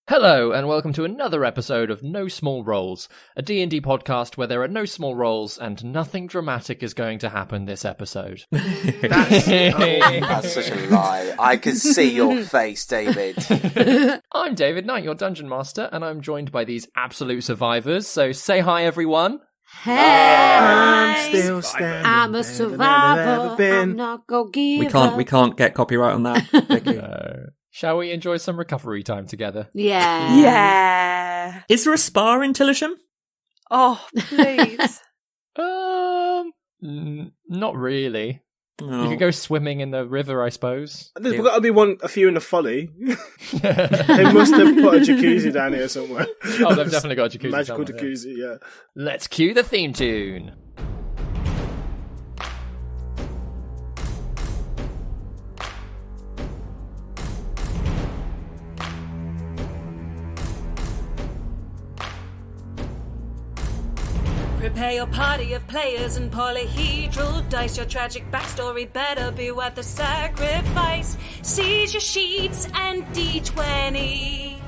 Hello, and welcome to another episode of No Small Roles, a D&D podcast where there are no small roles and nothing dramatic is going to happen this episode. That's such a lie. I can see your face, David. I'm David Knight, your Dungeon Master, and I'm joined by these absolute survivors, so say hi everyone. Hey, I'm still standing. I'm a survivor. I'm not go give We can't get copyright on that. Vicky. Shall we enjoy some recovery time together? Yeah. Is there a spa in Tillisham? Oh, please. Not really. Oh. You could go swimming in the river, I suppose. There's got to be a few in the folly. They must have put a jacuzzi down here somewhere. Oh, they've definitely got a jacuzzi. Magical somewhere, jacuzzi, yeah. Let's cue the theme tune. Prepare your party of players and polyhedral dice. Your tragic backstory better be worth the sacrifice. Seize your sheets and D20.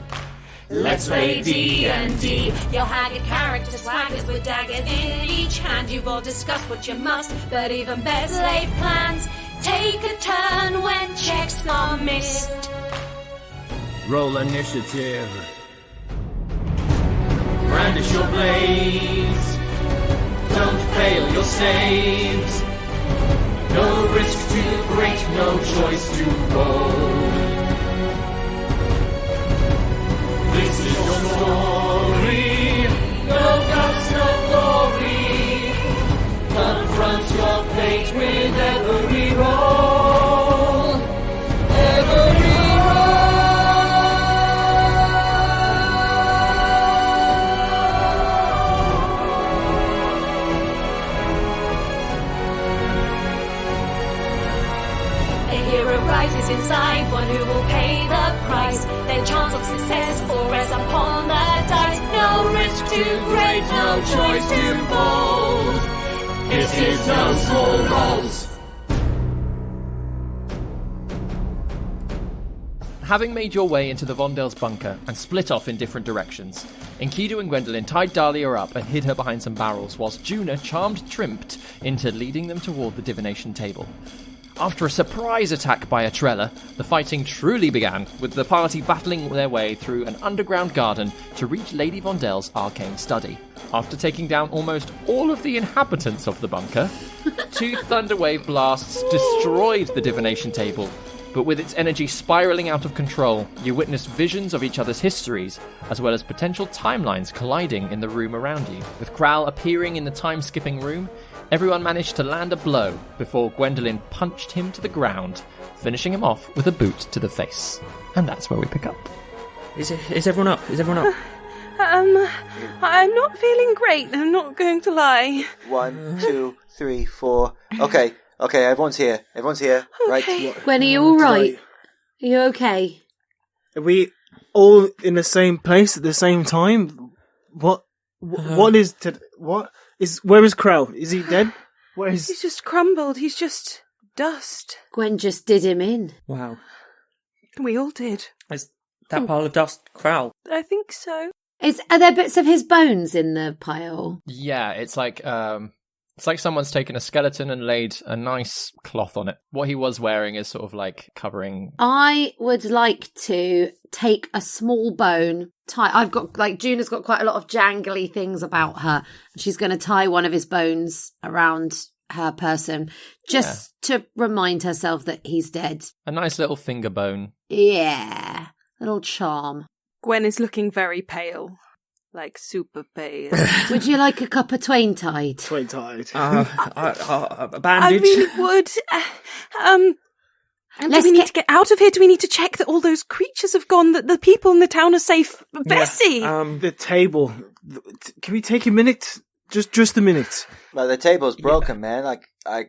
Let's play D&D. Your haggard character swaggers with daggers in each hand. You've all discussed what you must, but even better laid plans. Take a turn when checks are missed. Roll initiative. Brandish your blades. Don't fail your saves. No risk too great, no choice to roll. This is your story. No guts, no glory. Confront your fate with every roll. Every rises inside, one who will pay the price. Their chance of success will rest upon the dice. No risk too great, no choice too bold. This is No Small Roles. Having made your way into the Vondel's bunker and split off in different directions, Enkidu and Gwendellyn tied Dahlia up and hid her behind some barrels, whilst Juna charmed Trimpt into leading them toward the divination table. After a surprise attack by Atrella, the fighting truly began, with the party battling their way through an underground garden to reach Lady Vondel's arcane study. After taking down almost all of the inhabitants of the bunker, 2 thunderwave blasts destroyed the divination table, but with its energy spiraling out of control, you witnessed visions of each other's histories, as well as potential timelines colliding in the room around you. With Kral appearing in the time-skipping room, everyone managed to land a blow before Gwendolyn punched him to the ground, finishing him off with a boot to the face. And that's where we pick up. Is everyone up? Is everyone up? I'm not feeling great, I'm not going to lie. 1, 2, 3, 4. Okay, everyone's here. Okay. Right? Gwen, are you alright? Are you okay? Are we all in the same place at the same time? Where is Krell? Is he dead? He's just crumbled, he's just dust. Gwen just did him in. Wow. We all did. Is that pile of dust Crowl? I think so. Are there bits of his bones in the pile? Yeah, it's like someone's taken a skeleton and laid a nice cloth on it. What he was wearing is sort of like covering... I would like to take a small bone, I've got, Juna's got quite a lot of jangly things about her. She's going to tie one of his bones around her person, just to remind herself that he's dead. A nice little finger bone. Yeah, little charm. Gwen is looking very pale. Like super pale. Would you like a cup of twain tide? Twain tide. A bandage? I really would. Do we need to get out of here? Do we need to check that all those creatures have gone, that the people in the town are safe? Bessie! The table. Can we take a minute? Just a minute. Well, the table's broken, man. Like, I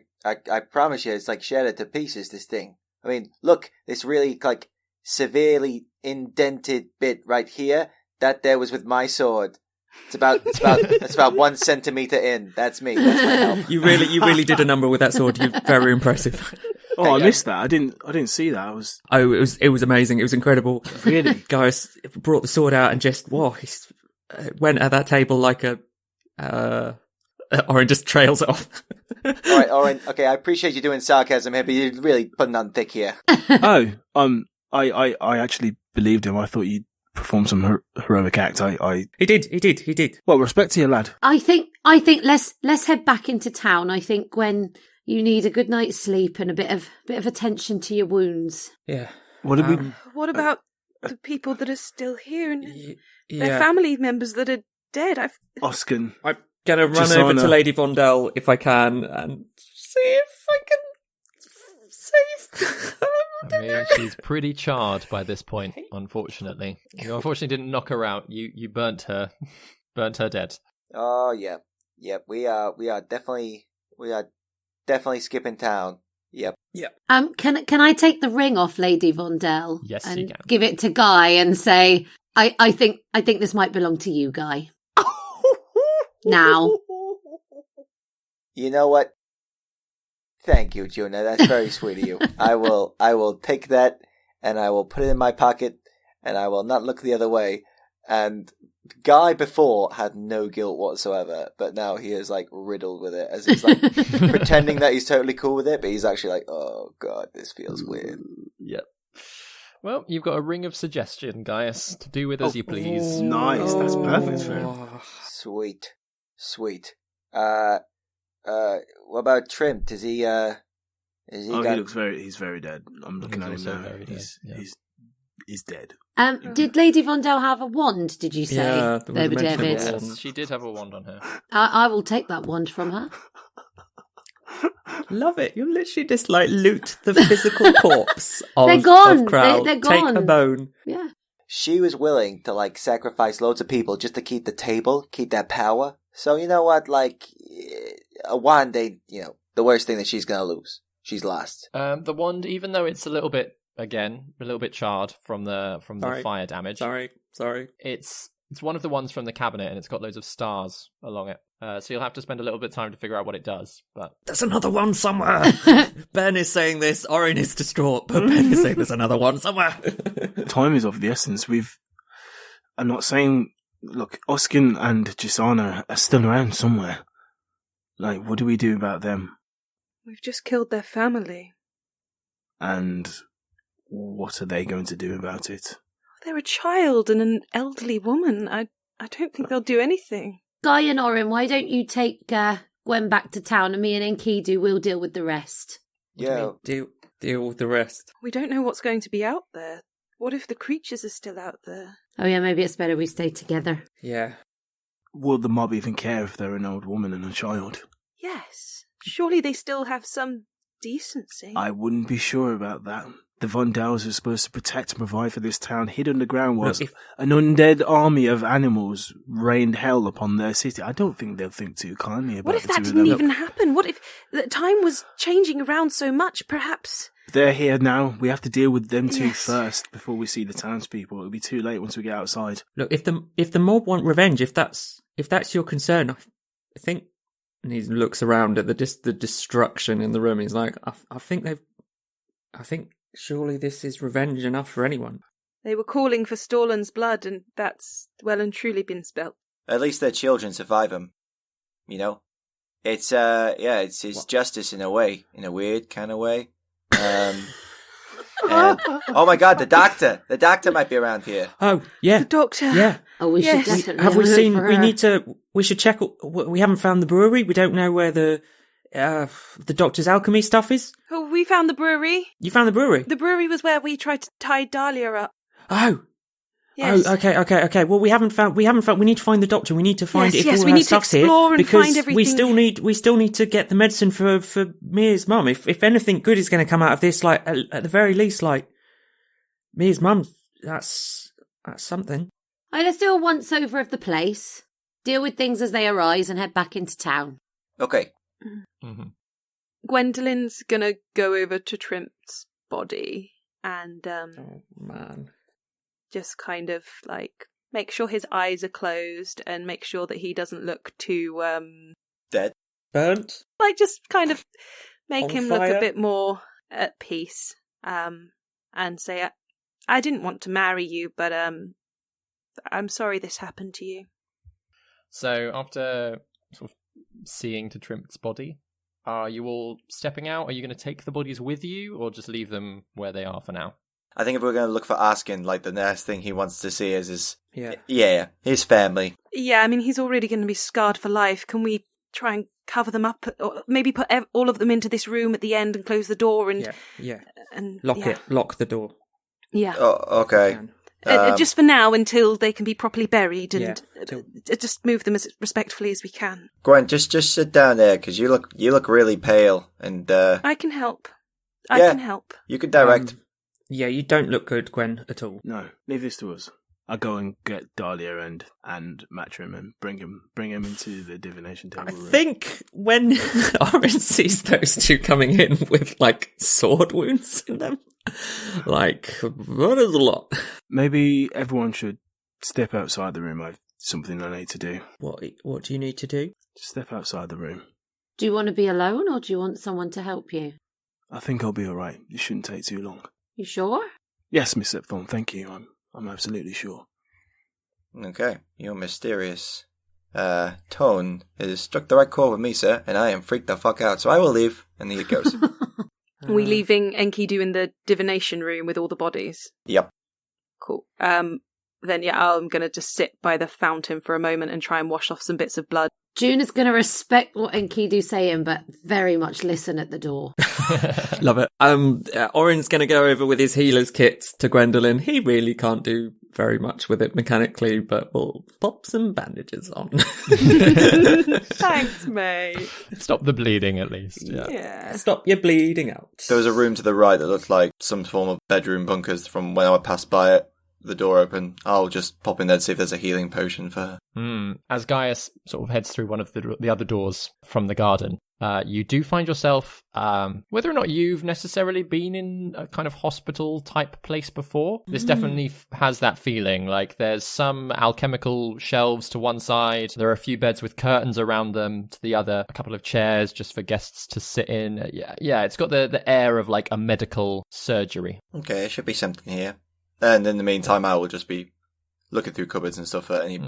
promise you, it's like shattered to pieces, this thing. I mean, look, this really, severely indented bit right here. That there was with my sword. It's about 1 centimeter in. That's me. That's my help. You really did a number with that sword. You're very impressive. Oh, I missed that. I didn't see that. Oh, it was amazing. It was incredible. Really? Gaius brought the sword out and just he went at that table like a Orryn just trails off. All right, Orryn. Okay, I appreciate you doing sarcasm here, but you're really putting on thick here. I actually believed him. I thought you'd perform some heroic act. He did. Well, respect to you, lad. I think let's head back into town. I think Gwen, you need a good night's sleep and a bit of attention to your wounds. Yeah. What did we? What about the people that are still here and Yeah. their family members that are dead? Oskin. I'm gonna run Juna. over to Lady Vondel if I can and see if I can save. I mean, she's pretty charred by this point, unfortunately. You unfortunately didn't knock her out. You burnt her dead. Oh yeah, yep. We are definitely skipping town. Yep. Can I take the ring off Lady Vondel? Yes, and you can. give it to Guy and say, I think this might belong to you, Guy. Now. You know what? Thank you, Juna. That's very sweet of you. I will take that and I will put it in my pocket and I will not look the other way. And Guy before had no guilt whatsoever, but now he is like riddled with it as he's like pretending that he's totally cool with it, but he's actually like, oh god, this feels weird. Yep. Well, you've got a ring of suggestion, Gaius, to do with as you please. Nice. That's perfect for him. Sweet. What about Trimpt? Is he? He looks he's very dead. I'm looking at him also now. very dead, yeah. He's dead. Did Lady Vondel have a wand, did you say? Yeah, there was a mention of David? a wand. Yes, she did have a wand on her. I will take that wand from her. Love it. You literally just like loot the physical corpse of, They're gone. of Crowl. They're gone. Take a bone. Yeah. She was willing to like sacrifice loads of people just to keep the table, keep that power. So you know what? Like a wand, the worst thing that she's gonna lose. She's lost. The wand, even though it's a little bit charred from the Sorry. fire damage. Sorry. It's one of the ones from the cabinet, and it's got loads of stars along it. So you'll have to spend a little bit of time to figure out what it does. But There's another one somewhere. Ben is saying this. Orryn is distraught, but Ben is saying there's another one somewhere. Time is of the essence. I'm not saying. Look, Oskin and Gisana are still around somewhere. Like, what do we do about them? We've just killed their family. And what are they going to do about it? They're a child and an elderly woman. I don't think they'll do anything. Guy and Orryn, why don't you take Gwen back to town and me and Enkidu will deal with the rest? Yeah. Deal with the rest. We don't know what's going to be out there. What if the creatures are still out there? Oh yeah, maybe it's better we stay together. Yeah. Will the mob even care if they're an old woman and a child? Yes. Surely they still have some decency. I wouldn't be sure about that. The Vondels are supposed to protect and provide for this town. Hid underground was an undead army of animals rained hell upon their city. I don't think they'll think too kindly about it. What if that didn't even happen? What if the time was changing around so much? Perhaps they're here now. We have to deal with them two Yes. first before we see the townspeople. It'll be too late once we get outside. Look, if the mob want revenge, if that's your concern, I think. And he looks around at the destruction in the room. He's like, I think surely this is revenge enough for anyone. they were calling for Storlin's blood, and that's well and truly been spilt. At least their children survive him. You know? It's it's justice in a way. In a weird kind of way. And, oh my god, the doctor! The doctor might be around here. Oh, yeah. The doctor. Yeah. Oh, we Yes. should definitely Have we look seen, for we her. need to, we should check, we haven't found the brewery. We don't know where the doctor's alchemy stuff is. Oh, we found the brewery. You found the brewery? The brewery was where we tried to tie Dahlia up. Oh. Yes. Oh, okay. Well, we need to find the doctor. We need to find Yes, if all we her need to stuff's here. explore and because find everything. we still need to get the medicine for Mia's mum. If anything good is going to come out of this, like, at the very least, like, Mia's mum, that's something. Right, let's do a once over of the place, deal with things as they arise, and head back into town. Okay. Mm-hmm. Gwendolyn's gonna go over to Trimp's body and Oh, man. just kind of like make sure his eyes are closed and make sure that he doesn't look too Dead. Burnt? like just kind of make On him look fire? a bit more at peace, and say, I didn't want to marry you, but I'm sorry this happened to you. So after sort of seeing to Trimpt's body, are you all stepping out? Are you going to take the bodies with you, or just leave them where they are for now? I think if we're going to look for Gaskin, like, the next thing he wants to see is his family. Yeah, I mean, he's already going to be scarred for life. Can we try and cover them up, or maybe put all of them into this room at the end and close the door and lock the door. Yeah. Oh, okay. Just for now, until they can be properly buried, and just move them as respectfully as we can. Gwen, just sit down there, because you look really pale, and I can help. I can help. You can direct. Yeah, you don't look good, Gwen, at all. No, leave this to us. I'll go and get Dahlia and Matrim and bring him into the divination table room. I think when Orryn sees those two coming in with, like, sword wounds in them, like, that is a lot. Maybe everyone should step outside the room. I've something I need to do. What do you need to do? Just step outside the room. Do you want to be alone, or do you want someone to help you? I think I'll be all right. It shouldn't take too long. You sure? Yes, Miss Septhorn, thank you. I'm absolutely sure. Okay, your mysterious tone has struck the right chord with me, sir, and I am freaked the fuck out, so I will leave, and here it goes. Are we leaving Enkidu in the divination room with all the bodies? Yep. Cool. Then, I'm going to just sit by the fountain for a moment and try and wash off some bits of blood. Juna's going to respect what Enkidu's saying, but very much listen at the door. Love it. Orryn's going to go over with his healer's kit to Gwendolyn. He really can't do very much with it mechanically, but we'll pop some bandages on. Thanks, mate. Stop the bleeding, at least. Yeah. Stop your bleeding out. There was a room to the right that looked like some form of bedroom bunkers from when I passed by it. The door open. I'll just pop in there to see if there's a healing potion for her. As Gaius sort of heads through one of the other doors from the garden, you do find yourself, whether or not you've necessarily been in a kind of hospital type place before, this definitely has that feeling. Like there's some alchemical shelves to one side, there are a few beds with curtains around them to the other, a couple of chairs just for guests to sit in. Yeah, it's got the air of like a medical surgery. Okay, there should be something here. And in the meantime, I will just be looking through cupboards and stuff for any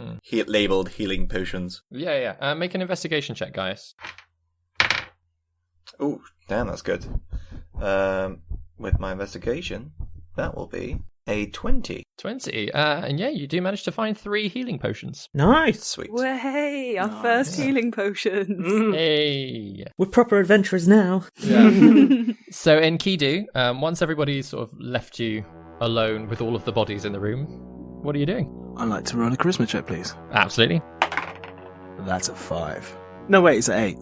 labelled healing potions. Yeah. Make an investigation check, guys. Oh, damn, that's good. With my investigation, that will be a 20. 20. And yeah, you do manage to find 3 healing potions. Nice. Sweet. Way, our first healing potions. Hey. We're proper adventurers now. Yeah. So Enkidu, once everybody's sort of left you alone with all of the bodies in the room, what are you doing? I'd like to roll a charisma check, please. Absolutely. That's a 5. No, wait, it's an 8.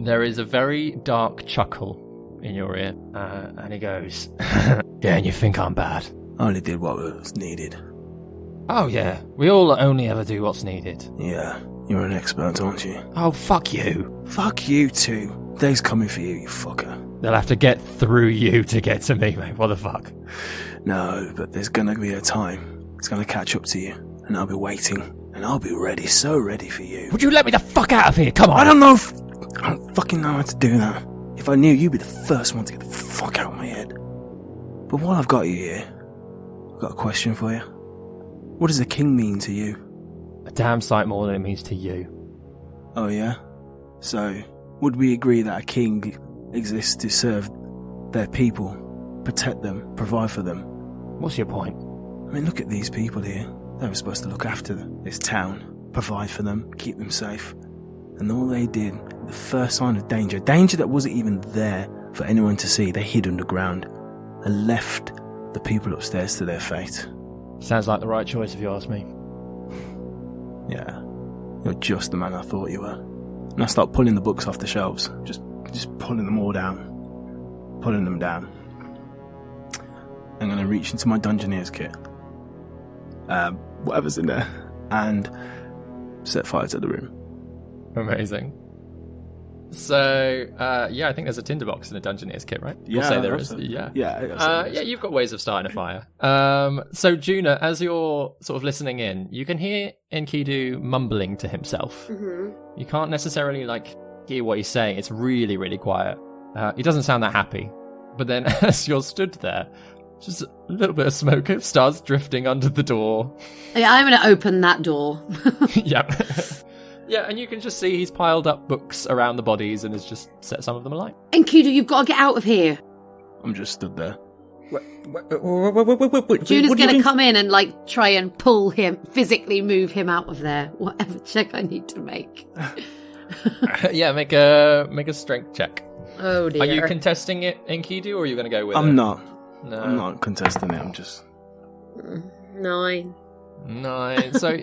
There is a very dark chuckle in your ear, and he goes, yeah, and you think I'm bad? I only did what was needed. Oh yeah, we all only ever do what's needed. Yeah, you're an expert, aren't you? Oh, fuck you. Fuck you too. Day's coming for you, you fucker. They'll have to get through you to get to me, mate. What the fuck? No, but there's gonna be a time. It's gonna catch up to you, and I'll be waiting, and I'll be ready, so ready for you. Would you let me the fuck out of here? Come on. I don't know I don't fucking know how to do that. If I knew, you'd be the first one to get the fuck out of my head. But while I've got you here, I've got a question for you. What does a king mean to you? A damn sight more than it means to you. Oh yeah? So, would we agree that a king exists to serve their people, protect them, provide for them? What's your point? I mean, look at these people here. They were supposed to look after this town, provide for them, keep them safe. And all they did, the first sign of danger that wasn't even there for anyone to see, they hid underground and left the people upstairs to their fate. Sounds like the right choice if you ask me. Yeah, you're just the man I thought you were. And I start pulling the books off the shelves, just pulling them all down, pulling them down. I'm going to reach into my Dungeoneer's kit, whatever's in there, and set fire to the room. Amazing. So, yeah, I think there's a tinderbox in a Dungeoneer's kit, right? Yeah, we'll say there is. so. Yeah. Yeah, you've got ways of starting a fire. So, Juna, as you're sort of listening in, you can hear Enkidu mumbling to himself. Mm-hmm. You can't necessarily, hear what he's saying. It's really, really quiet. He doesn't sound that happy. But then as you're stood there, just a little bit of smoke starts drifting under the door. Yeah, I'm going to open that door. Yep. Yeah, and you can just see he's piled up books around the bodies and has just set some of them alight. Enkidu, you've got to get out of here. I'm just stood there. Juna's going to come in and try and pull him, physically move him out of there. Whatever check I need to make. Yeah, make a strength check. Oh dear. Are you contesting it, Enkidu, or are you going to go with it? I'm not. No. I'm not contesting it. I'm just... 9. So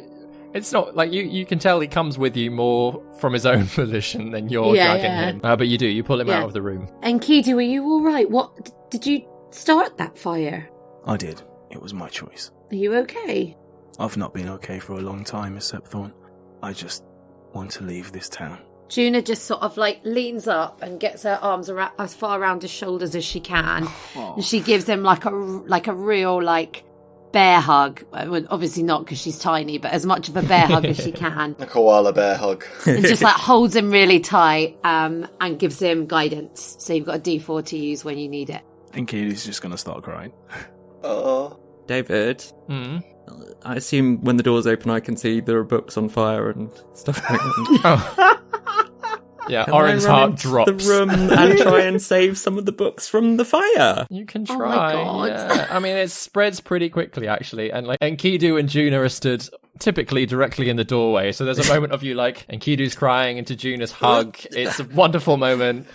it's not like you can tell he comes with you more from his own volition than you're dragging him. But you pull him out of the room. Enkidu, are you all right? What did you start that fire? I did. It was my choice. Are you okay? I've not been okay for a long time, Miss Septhorn. I just want to leave this town. Juna just sort of leans up and gets her arms as far around his shoulders as she can. And she gives him a real bear hug. Well, obviously not because she's tiny, but as much of a bear hug as she can. A koala bear hug. And just holds him really tight and gives him guidance. So you've got a D4 to use when you need it. I think he's just going to start crying. Oh. David, I assume when the doors open I can see there are books on fire and stuff like that. Yeah, Can Orryn's I run heart into drops. the room and try and save some of the books from the fire. You can Oh try. my God. Yeah. I mean, it spreads pretty quickly, actually. And Enkidu and Juna are stood typically directly in the doorway. So there's a moment of you Enkidu's crying into Juna's hug. It's a wonderful moment.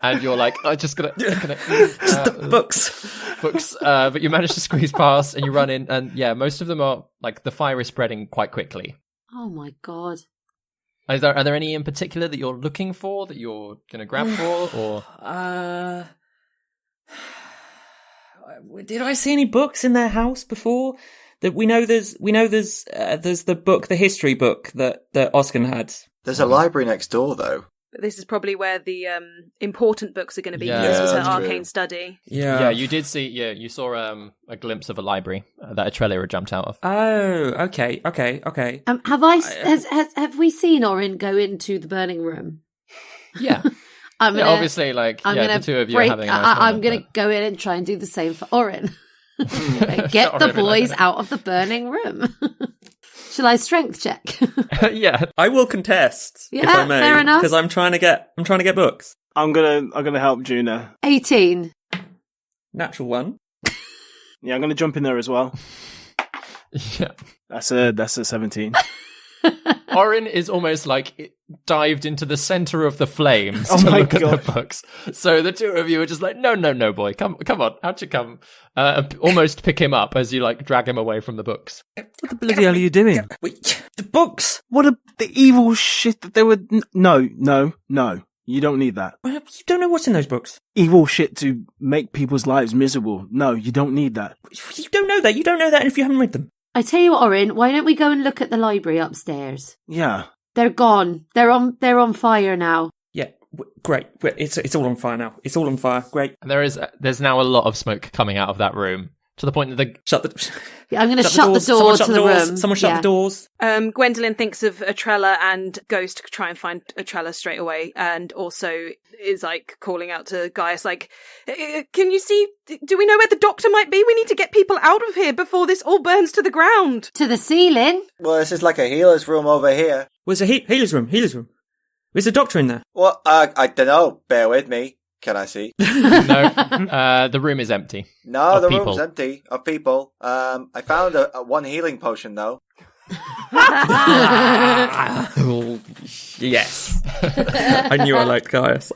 And you're I'm just gonna The books. But you manage to squeeze past and you run in. And yeah, most of them are the fire is spreading quite quickly. Oh my God. Are there any in particular that you're looking for, that you're going to grab for, or? Did I see any books in their house before? That we know there's the book, the history book that Oscar had. There's a library next door, though. But this is probably where the important books are going to be. Yeah. This was her that's true. arcane study. Yeah, you did see. Yeah, you saw a glimpse of a library that Atrella had jumped out of. Oh, okay. Have we seen Orryn go into the burning room? Yeah. Obviously, the two of you are having a nice I'm moment, going to but- go in and try and do the same for Orryn. Get the boys out of the burning room. Shall I strength check? Yeah. I will contest if Yeah, I may, fair enough. because I'm trying to get books. I'm gonna help Juna. 18. Natural one. Yeah, I'm gonna jump in there as well. Yeah. That's a 17. Orryn is almost dived into the center of the flames Oh to my look God. at the books. So the two of you are just no, boy, come on, how'd you come? Almost pick him up as you drag him away from the books. What the bloody hell are you doing? Wait, the books. What the evil shit that they were... No. You don't need that. Well, you don't know what's in those books. Evil shit to make people's lives miserable. No, you don't need that. You don't know that. You don't know that, and if you haven't read them. I tell you what, Orryn, why don't we go and look at the library upstairs? Yeah. They're gone. They're on fire now. Yeah, great. It's all on fire now. It's all on fire. Great. And there's now a lot of smoke coming out of that room to the point that Shut the. Yeah, I'm going to shut the doors. door Someone to shut the doors. room. Someone shut Yeah. the doors. Gwendellyn thinks of Atrella and goes to try and find Atrella straight away, and also is calling out to Gaius, can you see? Do we know where the doctor might be? We need to get people out of here before this all burns to the ground. To the ceiling. Well, this is like a healer's room over here. Where's a healer's room? There's a doctor in there. Well, I don't know. Bear with me. Can I see? no, the room is empty. No, Of the people. room's empty of people. I found a one healing potion, though. Yes. I knew I liked Gaius.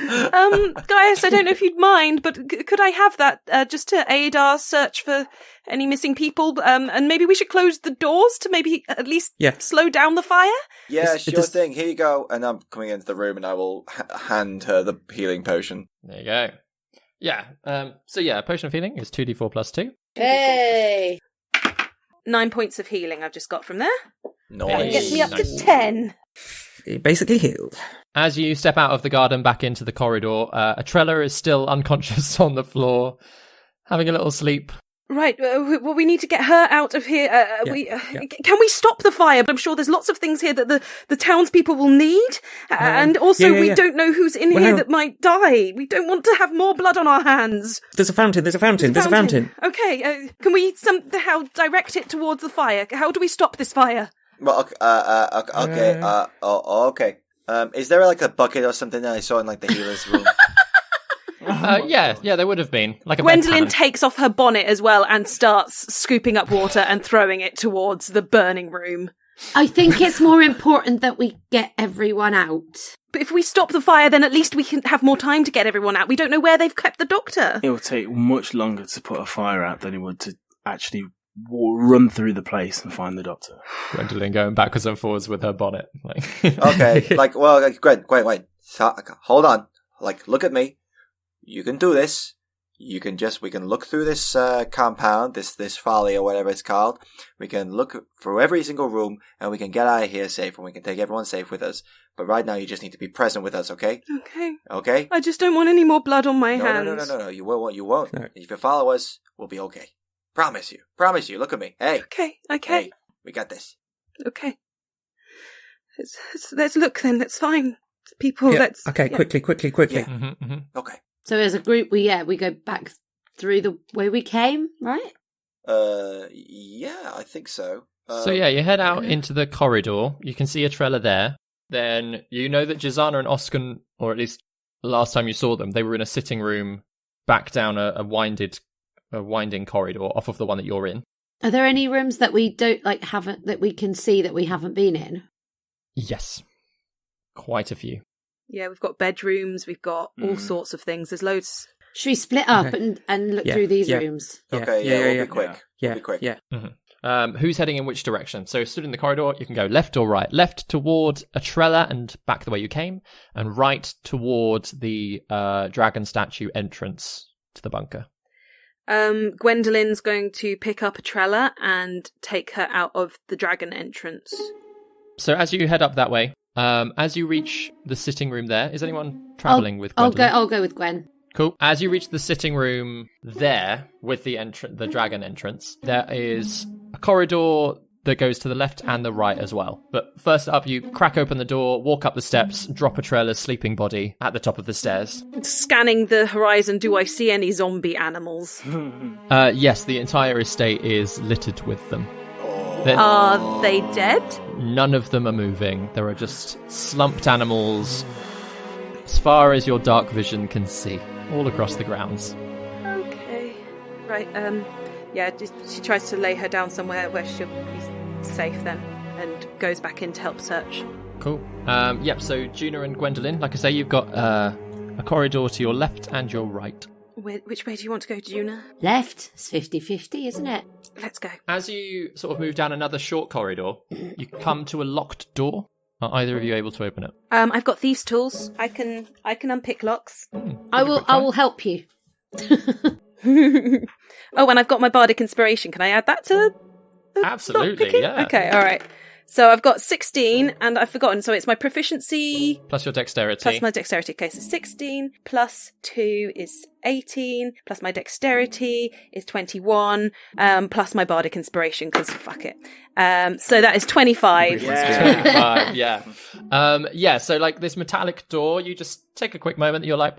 Gaius, I don't know if you'd mind, but could I have that just to aid our search for any missing people? And maybe we should close the doors to maybe at least slow down the fire? Yeah, It sure does- thing. Here you go. And I'm coming into the room and I will hand her the healing potion. There you go. Yeah. Potion of healing is 2d4 plus 2. Hey. 9 points of healing I've just got from there. Nice. Gets me up Nice. to 10. Basically healed. As you step out of the garden back into the corridor, Atrella is still unconscious on the floor, having a little sleep. Right, well, we need to get her out of here. Can we stop the fire? I'm sure there's lots of things here that the townspeople will need. And also, we don't know who's in here that might die. We don't want to have more blood on our hands. There's a fountain. Okay, can we somehow direct it towards the fire? How do we stop this fire? Well, okay. Is there like a bucket or something that I saw in like the healer's room? Yeah, there would have been. Like a Gwendolyn takes off her bonnet as well and starts scooping up water and throwing it towards the burning room. I think it's more important that we get everyone out. But if we stop the fire, then at least we can have more time to get everyone out. We don't know where they've kept the doctor. It will take much longer to put a fire out than it would to actually run through the place and find the doctor. Gwendolyn going backwards and forwards with her bonnet. Okay, wait. So, hold on. Like, look at me. You can do this. We can look through this compound, this folly or whatever it's called. We can look through every single room and we can get out of here safe and we can take everyone safe with us. But right now you just need to be present with us, okay? Okay? I just don't want any more blood on my hands. No. You won't. No. If you follow us, we'll be okay. Promise you. Look at me. Hey. Okay. Hey, we got this. Okay. Let's look then. That's fine. People, let's... Okay, quickly. Yeah. Mm-hmm. Okay. So as a group, we go back through the way we came, right? Yeah, I think so. So you head out into the corridor. You can see Atrella there. Then you know that Jazana and Oscan, or at least last time you saw them, they were in a sitting room back down a winding corridor off of the one that you're in. Are there any rooms that we don't haven't that we can see that we haven't been in? Yes, quite a few. Yeah, we've got bedrooms, we've got all sorts of things. There's loads. Should we split up and look through these rooms? Okay, we'll be quick. Yeah, we'll be quick. Yeah. Mm-hmm. Who's heading in which direction? So stood in the corridor, you can go left or right. Left toward Atrella and back the way you came, and right towards the dragon statue entrance to the bunker. Gwendolyn's going to pick up Atrella and take her out of the dragon entrance. So as you head up that way, as you reach the sitting room there, is anyone travelling with Gwendolyn? I'll go with Gwen. Cool. As you reach the sitting room there with the dragon entrance, there is a corridor that goes to the left and the right as well. But first up, you crack open the door, walk up the steps, drop Atrella's sleeping body at the top of the stairs. Scanning the horizon, do I see any zombie animals? Yes, the entire estate is littered with them. Are they dead? None of them are moving. There are just slumped animals as far as your dark vision can see, all across the grounds. Okay. Right, she tries to lay her down somewhere where she'll be safe then, and goes back in to help search. Cool. So Juna and Gwendolyn, like I say, you've got a corridor to your left and your right. Which way do you want to go, Juna? Left. It's 50-50, isn't it? Let's go. As you sort of move down another short corridor, you come to a locked door. Are either of you able to open it? I've got thieves' tools. I can unpick locks. I will help you. Oh, and I've got my bardic inspiration. Can I add that to the Absolutely, lockpicking? yeah. Okay, all right. So I've got 16, and I've forgotten. So it's my proficiency plus your dexterity. Plus my dexterity. Okay, so 16 plus 2 is 18. Plus my dexterity is 21. Plus my bardic inspiration, because fuck it. So that is 25. Yeah. 25, so like this metallic door, you just take a quick moment. You're like,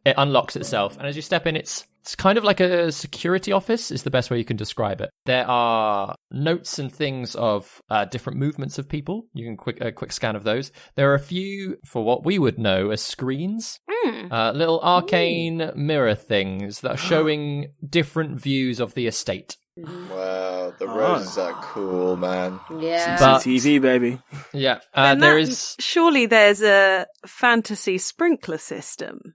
it unlocks itself, and as you step in, it's kind of like a security office is the best way you can describe it. There are notes and things of different movements of people. You can a quick scan of those. There are a few, for what we would know as screens, little arcane mirror things that are showing different views of the estate. Wow, the roses are cool, man. Yeah. CCTV, baby. Yeah, surely there's a fantasy sprinkler system.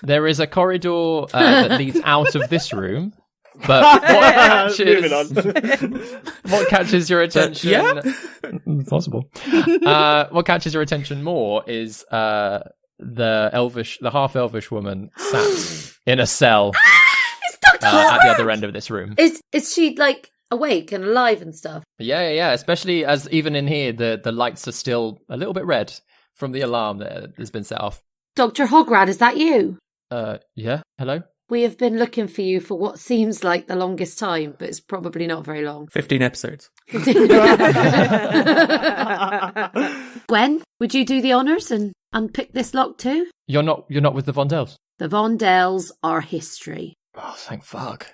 There is a corridor that leads out of this room, but what catches your attention? Possible. What catches your attention more is the half elvish woman sat in a cell at the other end of this room. Is she like awake and alive and stuff? Yeah. Especially as even in here, the lights are still a little bit red from the alarm that has been set off. Dr. Hograd, is that you? Yeah. Hello? We have been looking for you for what seems like the longest time, but it's probably not very long. 15 episodes. Gwen, would you do the honours and unpick this lock too? You're not with the Vondells? The Vondells are history. Oh, thank fuck.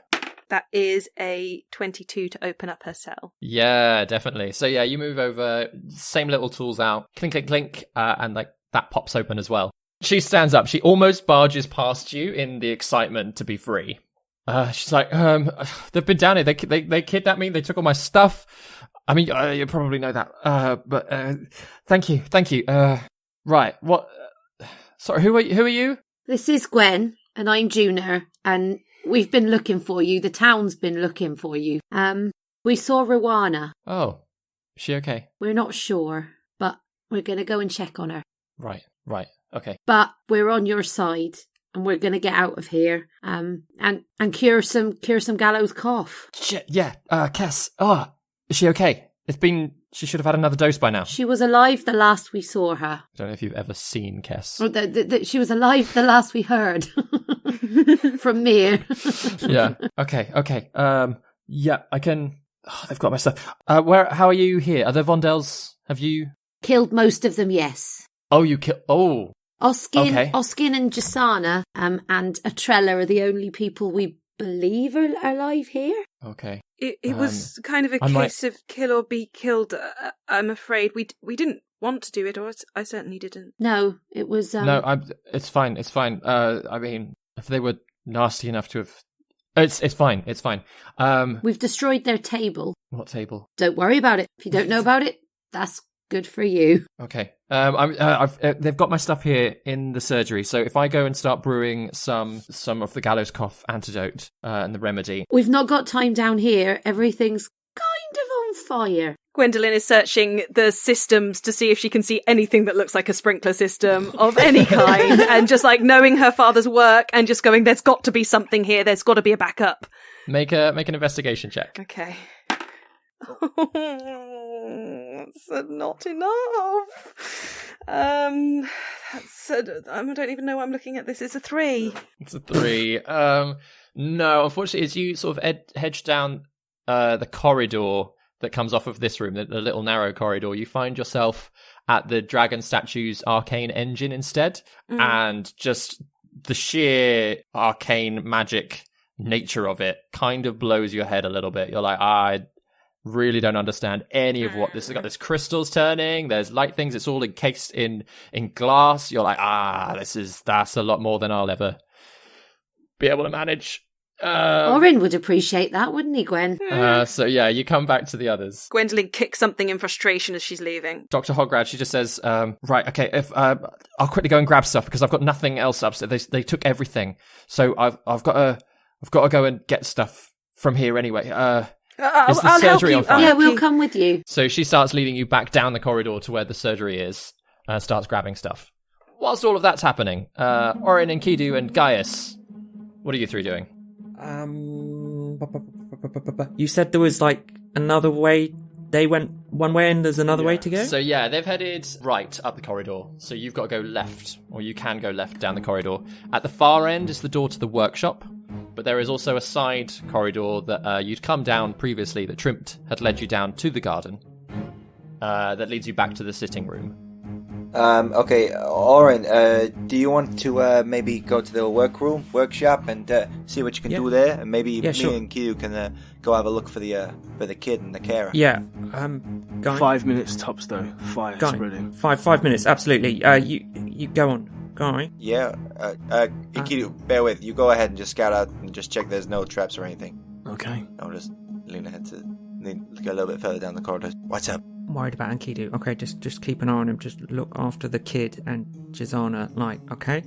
That is a 22 to open up her cell. Yeah, definitely. So yeah, you move over, same little tools out, clink, clink, clink, and like that pops open as well. She stands up. She almost barges past you in the excitement to be free. She's like, they've been down here. They kidnapped me. They took all my stuff. I mean, you probably know that. But thank you. Right. What? Sorry. Who are you? This is Gwen, and I'm Juna, and we've been looking for you. The town's been looking for you. We saw Rowana. Oh, is she okay? We're not sure, but we're going to go and check on her. Right. Okay. But we're on your side, and we're going to get out of here, and cure some gallows cough. Shit, yeah. Kess. Oh, is she okay? She should have had another dose by now. She was alive the last we saw her. I don't know if you've ever seen Kess. Oh, she was alive the last we heard from Mir. Yeah. Okay. Yeah, I can. Oh, they've got my stuff. How are you here? Are there Vondells? Have you killed most of them? Yes. Oh, you killed. Oh. Oskin, Okay. Oskin and Jasana, and Atrella are the only people we believe are alive here. Okay. It was kind of a case of kill or be killed. I'm afraid we didn't want to do it, or I certainly didn't. No, it was. No, it's fine. It's fine. I mean, if they were nasty enough to have, it's fine. It's fine. We've destroyed their table. What table? Don't worry about it. If you don't know about it, that's good for you. Okay. They've got my stuff here in the surgery. So if I go and start brewing some of the gallows cough antidote and the remedy. We've not got time down here. Everything's kind of on fire. Gwendolyn is searching the systems to see if she can see anything that looks like a sprinkler system of any kind, and just like knowing her father's work and just going, there's got to be something here. There's got to be a backup. Make an investigation check. Okay. That's not enough. I don't even know what I'm looking at. This is a 3. It's a 3. No, unfortunately, as you sort of hedge down the corridor that comes off of this room, the little narrow corridor, you find yourself at the dragon statue's arcane engine instead, and just the sheer arcane magic nature of it kind of blows your head a little bit. You're like, I really don't understand any of what this has got. There's crystals turning, there's light things, it's all encased in glass. You're like, that's a lot more than I'll ever be able to manage. Orryn would appreciate that, wouldn't he, Gwen? So yeah, you come back to the others. Gwendolyn kicks something in frustration as she's leaving. Dr. Hograd, she just says, right, okay, if I'll quickly go and grab stuff because I've got nothing else upstairs. They took everything, so I've got to go and get stuff from here anyway. Is the surgery on fire? Yeah, we'll come with you. So she starts leading you back down the corridor to where the surgery is, and starts grabbing stuff. Whilst all of that's happening, Orryn, Enkidu, and Gaius, what are you three doing? You said there was like another way. They went one way and there's another way to go? So yeah, they've headed right up the corridor. So you've got to go left, or you can go left down the corridor. At the far end is the door to the workshop, but there is also a side corridor that you'd come down previously that Trimpt had led you down to the garden. That leads you back to the sitting room. Okay, Orryn, do you want to maybe go to the workshop and see what you can do there? And maybe me sure. and Q can go have a look for the kid and the carer. Yeah, Guy? 5 minutes tops though. Fire Guy, spreading. 5 minutes, absolutely. You go on, Guy. Yeah, Enkidu, bear with. You go ahead and just scout out and just check there's no traps or anything. Okay. I'll just lean ahead to go a little bit further down the corridor. What's up? Worried about Enkidu. Okay, just keep an eye on him. Just look after the kid and Jasana, okay?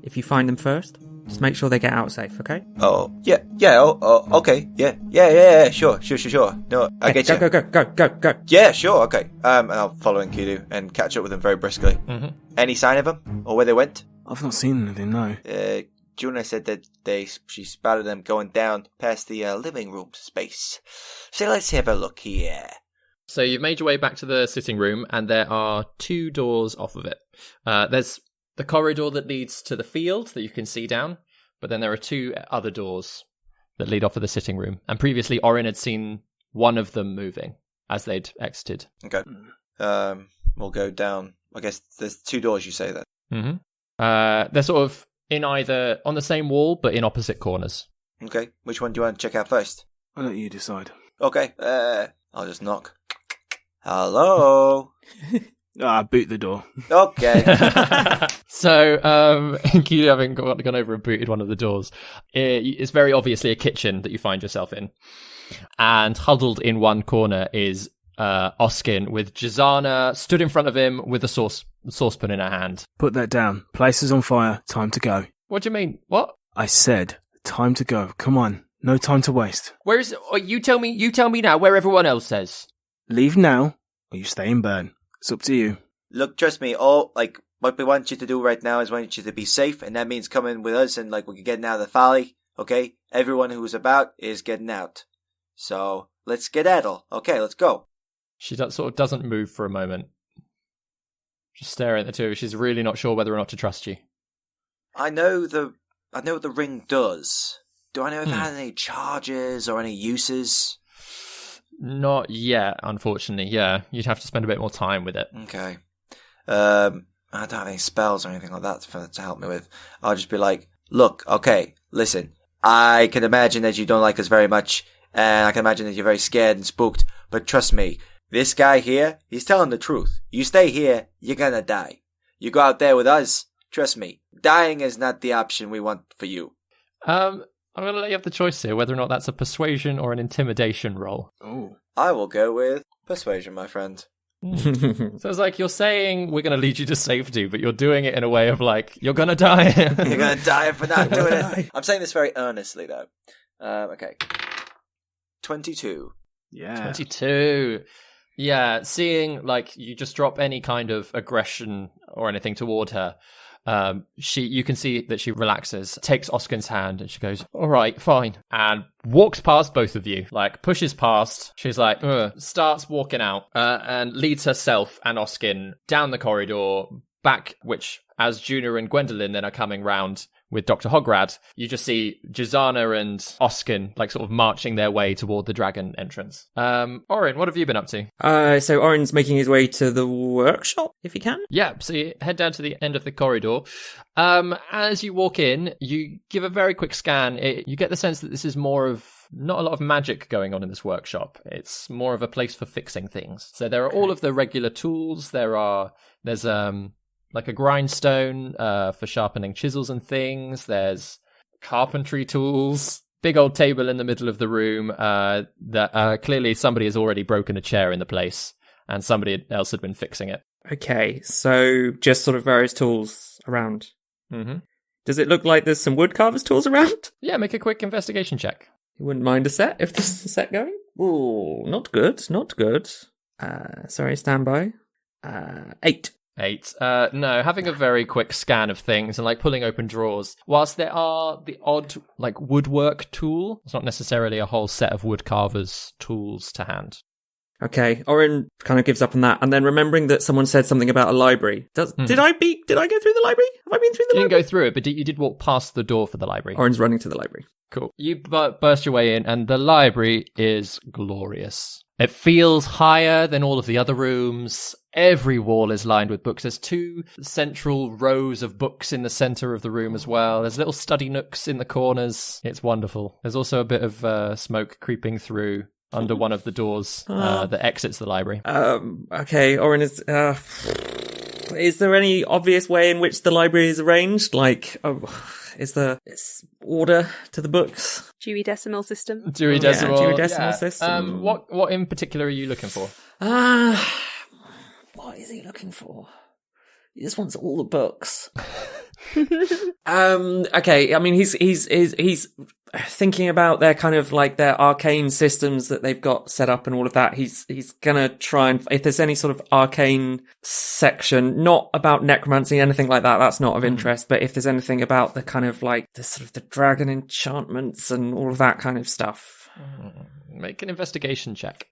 If you find them first, just make sure they get out safe, okay? Oh, yeah, okay, yeah, sure. No, I get you. Go. Yeah, sure, okay. And I'll follow Enkidu and catch up with him very briskly. Mm-hmm. Any sign of him? Or where they went? I've not seen anything, no. Juna said that she spotted them going down past the living room space. So let's have a look here. So you've made your way back to the sitting room, and there are 2 doors off of it. There's the corridor that leads to the field that you can see down, but then there are 2 other doors that lead off of the sitting room. And previously, Orryn had seen one of them moving as they'd exited. Okay. We'll go down. I guess there's 2 doors, you say that? Mm-hmm. They're sort of in either on the same wall, but in opposite corners. Okay. Which one do you want to check out first? I'll let you decide. Okay. I'll just knock. Hello? Boot the door. Okay. So, Enkidu, having gone over and booted one of the doors, it's very obviously a kitchen that you find yourself in. And huddled in one corner is Oskin, with Juzana stood in front of him with a saucepan in her hand. Put that down. Place is on fire. Time to go. What do you mean? What? I said, time to go. Come on. No time to waste. Where is it? Oh, you tell me now where everyone else says. Leave now, or you stay and burn. It's up to you. Look, trust me, what we want you to do right now is want you to be safe, and that means coming with us and, we're getting out of the valley, okay? Everyone who's about is getting out. So, let's skedaddle. Okay, let's go. She doesn't move for a moment. Just staring at the two of you. She's really not sure whether or not to trust you. I know what the ring does. Do I know if it has any charges or any uses? Not yet, unfortunately. Yeah, you'd have to spend a bit more time with it. Okay. I don't have any spells or anything like that to help me with. I'll just be like, look, okay, listen. I can imagine that you don't like us very much, and I can imagine that you're very scared and spooked, but trust me, this guy here, he's telling the truth. You stay here, you're gonna die. You go out there with us, trust me, dying is not the option we want for you. I'm going to let you have the choice here, whether or not that's a persuasion or an intimidation roll. Oh. I will go with persuasion, my friend. So it's like you're saying we're going to lead you to safety, but you're doing it in a way of you're going to die. You're going to die for not doing it. I'm saying this very earnestly, though. Okay. 22. Yeah. 22. Yeah, seeing you just drop any kind of aggression or anything toward her, you can see that she relaxes, takes Oskin's hand, and she goes, all right, fine, and walks past both of you, pushes past. She's starts walking out, and leads herself and Oskin down the corridor back, which, as Juna and Gwendellyn then are coming round with Dr. Hograd, you just see Juzana and Oskin sort of marching their way toward the dragon entrance. Orryn, what have you been up to? So Orryn's making his way to the workshop, if he can. Yeah, so you head down to the end of the corridor. As you walk in, you give a very quick scan. You get the sense that this is more of not a lot of magic going on in this workshop. It's more of a place for fixing things. So there are all of the regular tools. There's a grindstone for sharpening chisels and things. There's carpentry tools. Big old table in the middle of the room that clearly somebody has already broken a chair in the place and somebody else had been fixing it. Okay, so just sort of various tools around. Mm-hmm. Does it look like there's some woodcarver's tools around? Yeah, make a quick investigation check. You wouldn't mind a set if there's a set going? Ooh, not good. Sorry, stand by. 8. 8. No, having a very quick scan of things and pulling open drawers. Whilst there are the odd woodwork tool, it's not necessarily a whole set of woodcarver's tools to hand. Okay, Orryn kind of gives up on that, and then remembering that someone said something about a library. Did I go through the library? Have I been through the library? You didn't go through it, but you did walk past the door for the library. Orryn's running to the library. Cool. You burst your way in, and the library is glorious. It feels higher than all of the other rooms. Every wall is lined with books. There's 2 central rows of books in the center of the room as well. There's little study nooks in the corners. It's wonderful. There's also a bit of smoke creeping through under one of the doors that exits the library. Okay, Orryn is there any obvious way in which the library is arranged? Is there order to the books? Dewey Decimal System. Dewey Decimal. Dewey Decimal System. What in particular are you looking for? What is he looking for? He just wants all the books. Okay, I mean, he's thinking about their kind of their arcane systems that they've got set up and all of that. He's gonna try and, if there's any sort of arcane section, not about necromancy, anything like that, that's not of interest, but if there's anything about the kind of the sort of the dragon enchantments and all of that kind of stuff. Make an investigation check.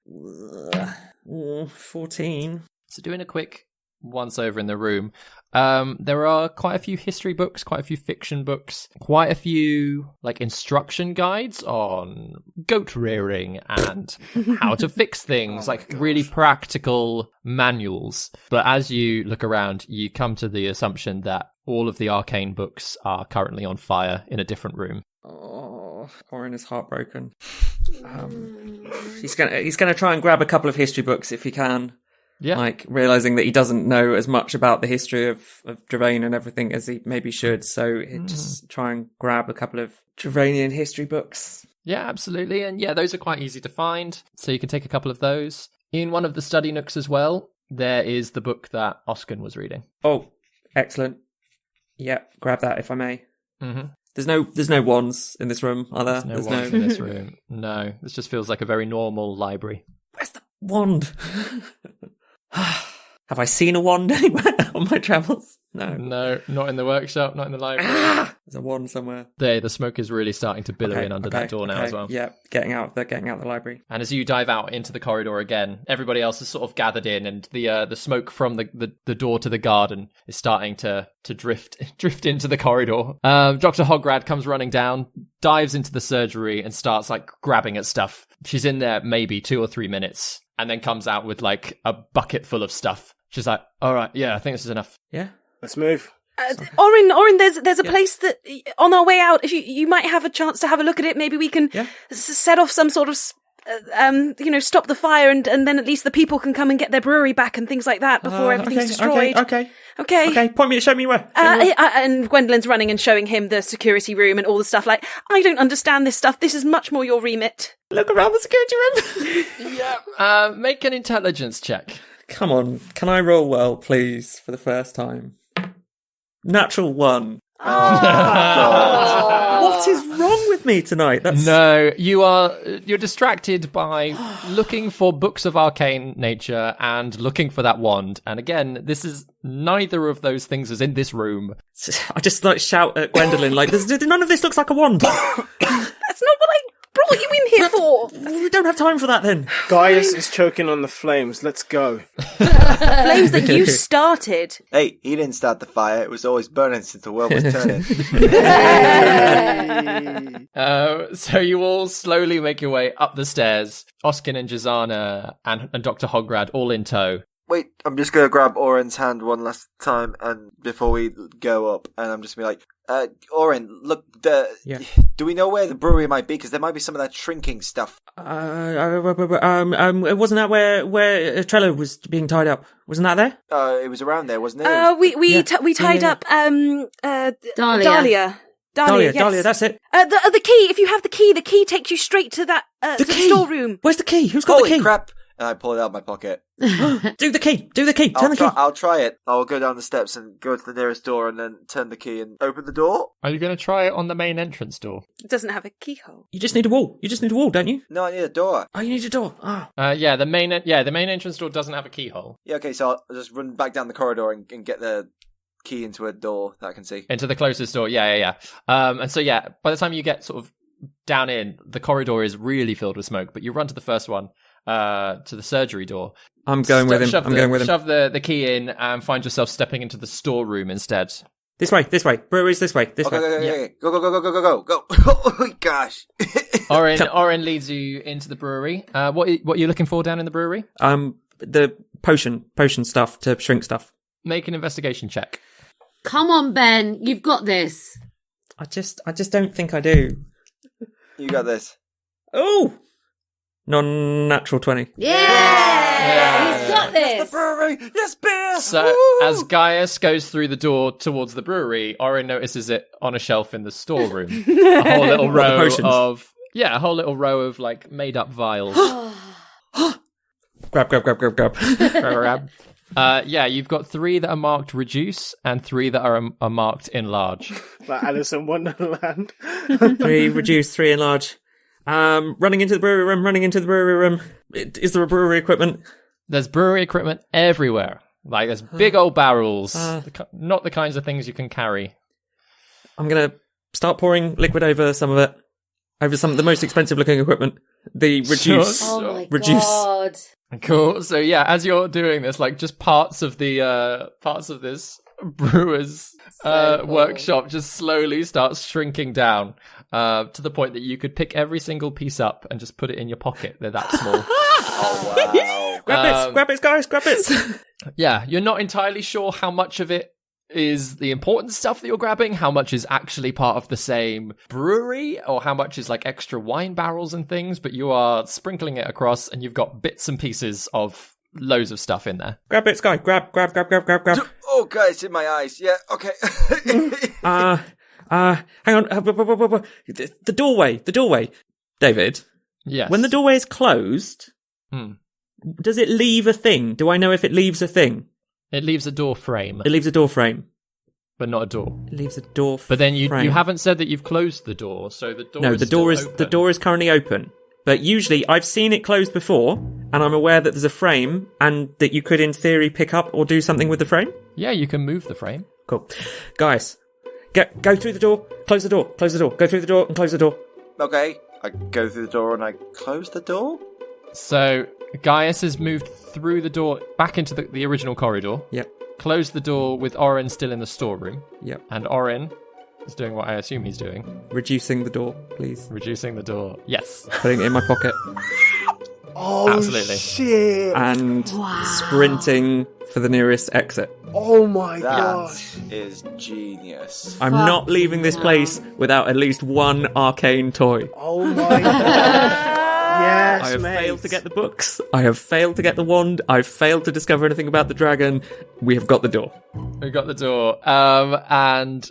14. So doing a quick once over in the room, there are quite a few history books, quite a few fiction books, quite a few like instruction guides on goat rearing and how to fix things, really practical manuals. But as you look around, you come to the assumption that all of the arcane books are currently on fire in a different room. Oh, Orryn is heartbroken. He's gonna try and grab a couple of history books if he can. Yeah. Like, realising that he doesn't know as much about the history of Dravain and everything as he maybe should, so he'd just try and grab a couple of Dravanian history books. Yeah, absolutely. And yeah, those are quite easy to find, so you can take a couple of those. In one of the study nooks as well, there is the book that Oskin was reading. Oh, excellent. Yeah, grab that if I may. Mm-hmm. There's no wands in this room, are there? There's no wands in this room. No, this just feels like a very normal library. Where's the wand? Have I seen a wand anywhere on my travels? No. No, not in the workshop, not in the library. There's a wand somewhere. The smoke is really starting to billow in under that door now as well. Yeah, getting out the library. And as you dive out into the corridor again, everybody else is sort of gathered in, and the smoke from the door to the garden is starting to drift into the corridor. Dr. Hograd comes running down, dives into the surgery, and starts grabbing at stuff. She's in there maybe 2 or 3 minutes, and then comes out with a bucket full of stuff. She's like, all right, yeah, I think this is enough. Yeah. Let's move. Orryn, there's a place that on our way out, if you might have a chance to have a look at it, maybe we can set off some sort of, stop the fire, and then at least the people can come and get their brewery back and things like that before everything's destroyed. Okay. Show me where. And Gwendolyn's running and showing him the security room and all the stuff. I don't understand this stuff. This is much more your remit. Look around the security room. Yeah. Make an intelligence check. Come on, can I roll well, please, for the first time? Natural 1. What is wrong with me tonight? No, you're distracted by looking for books of arcane nature and looking for that wand. And again, this is neither of those things is in this room. I just shout at Gwendolyn none of this looks like a wand. That's not what I brought you in here for. We don't have time for that then. Gaius is choking on the flames. Let's go. Flames that you started. Hey, he didn't start the fire. It was always burning since the world was turning. So you all slowly make your way up the stairs. Oskin and Jazana and Dr. Hograd all in tow. Wait, I'm just going to grab Orryn's hand one last time and before we go up, and I'm just going to be like, Orryn, look, do we know where the brewery might be? Because there might be some of that shrinking stuff. Wasn't that where Trello was being tied up? Wasn't that there? It was around there, wasn't it? We tied up Dahlia. Dahlia, that's it. The key, if you have the key takes you straight to that the storeroom. Where's the key? Who's got Holy the key? Crap. And I pull it out of my pocket. Do the key. Turn the key. I'll try it. I'll go down the steps and go to the nearest door and then turn the key and open the door. Are you going to try it on the main entrance door? It doesn't have a keyhole. You just need a wall. Don't you? No, I need a door. Oh, you need a door. Oh. The main entrance door doesn't have a keyhole. Yeah, okay, so I'll just run back down the corridor and get the key into a door that I can see. Into the closest door, yeah. By the time you get sort of down in, the corridor is really filled with smoke, but you run to the first one, to the surgery door. I'm going with him. Shove the key in and find yourself stepping into the storeroom instead. This way. Brewery's this way. This way. Okay. Go. Oh, gosh. Orryn leads you into the brewery. What are you looking for down in the brewery? The potion stuff to shrink stuff. Make an investigation check. Come on, Ben. You've got this. I just don't think I do. You got this. Oh! Non-natural 20. Yeah! He's got this! The brewery! Yes, beer! So, as Gaius goes through the door towards the brewery, Orryn notices it on a shelf in the storeroom. A whole little row of made-up vials. Grab. You've got 3 that are marked reduce and 3 that are marked enlarge. Like Alice in Wonderland. 3 reduce, 3 enlarge. Running into the brewery room. Is there a brewery equipment? There's brewery equipment everywhere. There's big old barrels. Not the kinds of things you can carry. I'm going to start pouring liquid over some of it. Over some of the most expensive looking equipment. The reduce. Oh my reduce. God. Cool. So yeah, as you're doing this, like just parts of this brewer's workshop just slowly starts shrinking down to the point that you could pick every single piece up and just put it in your pocket. They're that small. Oh wow! Grab it, guys, grab it. Yeah, you're not entirely sure how much of it is the important stuff that you're grabbing, how much is actually part of the same brewery, or how much is like extra wine barrels and things, but you are sprinkling it across and you've got bits and pieces of loads of stuff in there. Grab it, Sky. Grab. Oh, guys, in my eyes. Yeah, okay. Hang on. The doorway. David, Yes. when the doorway is closed, does it leave a thing? Do I know if it leaves a thing? It leaves a door frame, It leaves a door frame. but not a door. It leaves a door But then you frame. haven't said that you've closed the door, so the door No, is the door still is open. the door is currently open. But usually I've seen it closed before, and I'm aware that there's a frame and that you could in theory pick up or do something with the frame. Yeah, you can move the frame. Cool. Guys, go through the door, close the door, go through the door and close the door. Okay, I go through the door and I close the door. So Gaius has moved through the door back into the original corridor. Yep. Closed the door with Orryn still in the storeroom. Yep. And Orryn is doing what I assume he's doing. Reducing the door, please. Reducing the door. Yes. Putting it in my pocket. Oh, Absolutely. shit. And sprinting for the nearest exit. Oh, my That gosh. is genius. I'm not leaving this place without at least one arcane toy. Oh, my god. Yes, I have mate. failed to get the books. I have failed to get the wand. I've failed to discover anything about the dragon. We have got the door. We got the door. And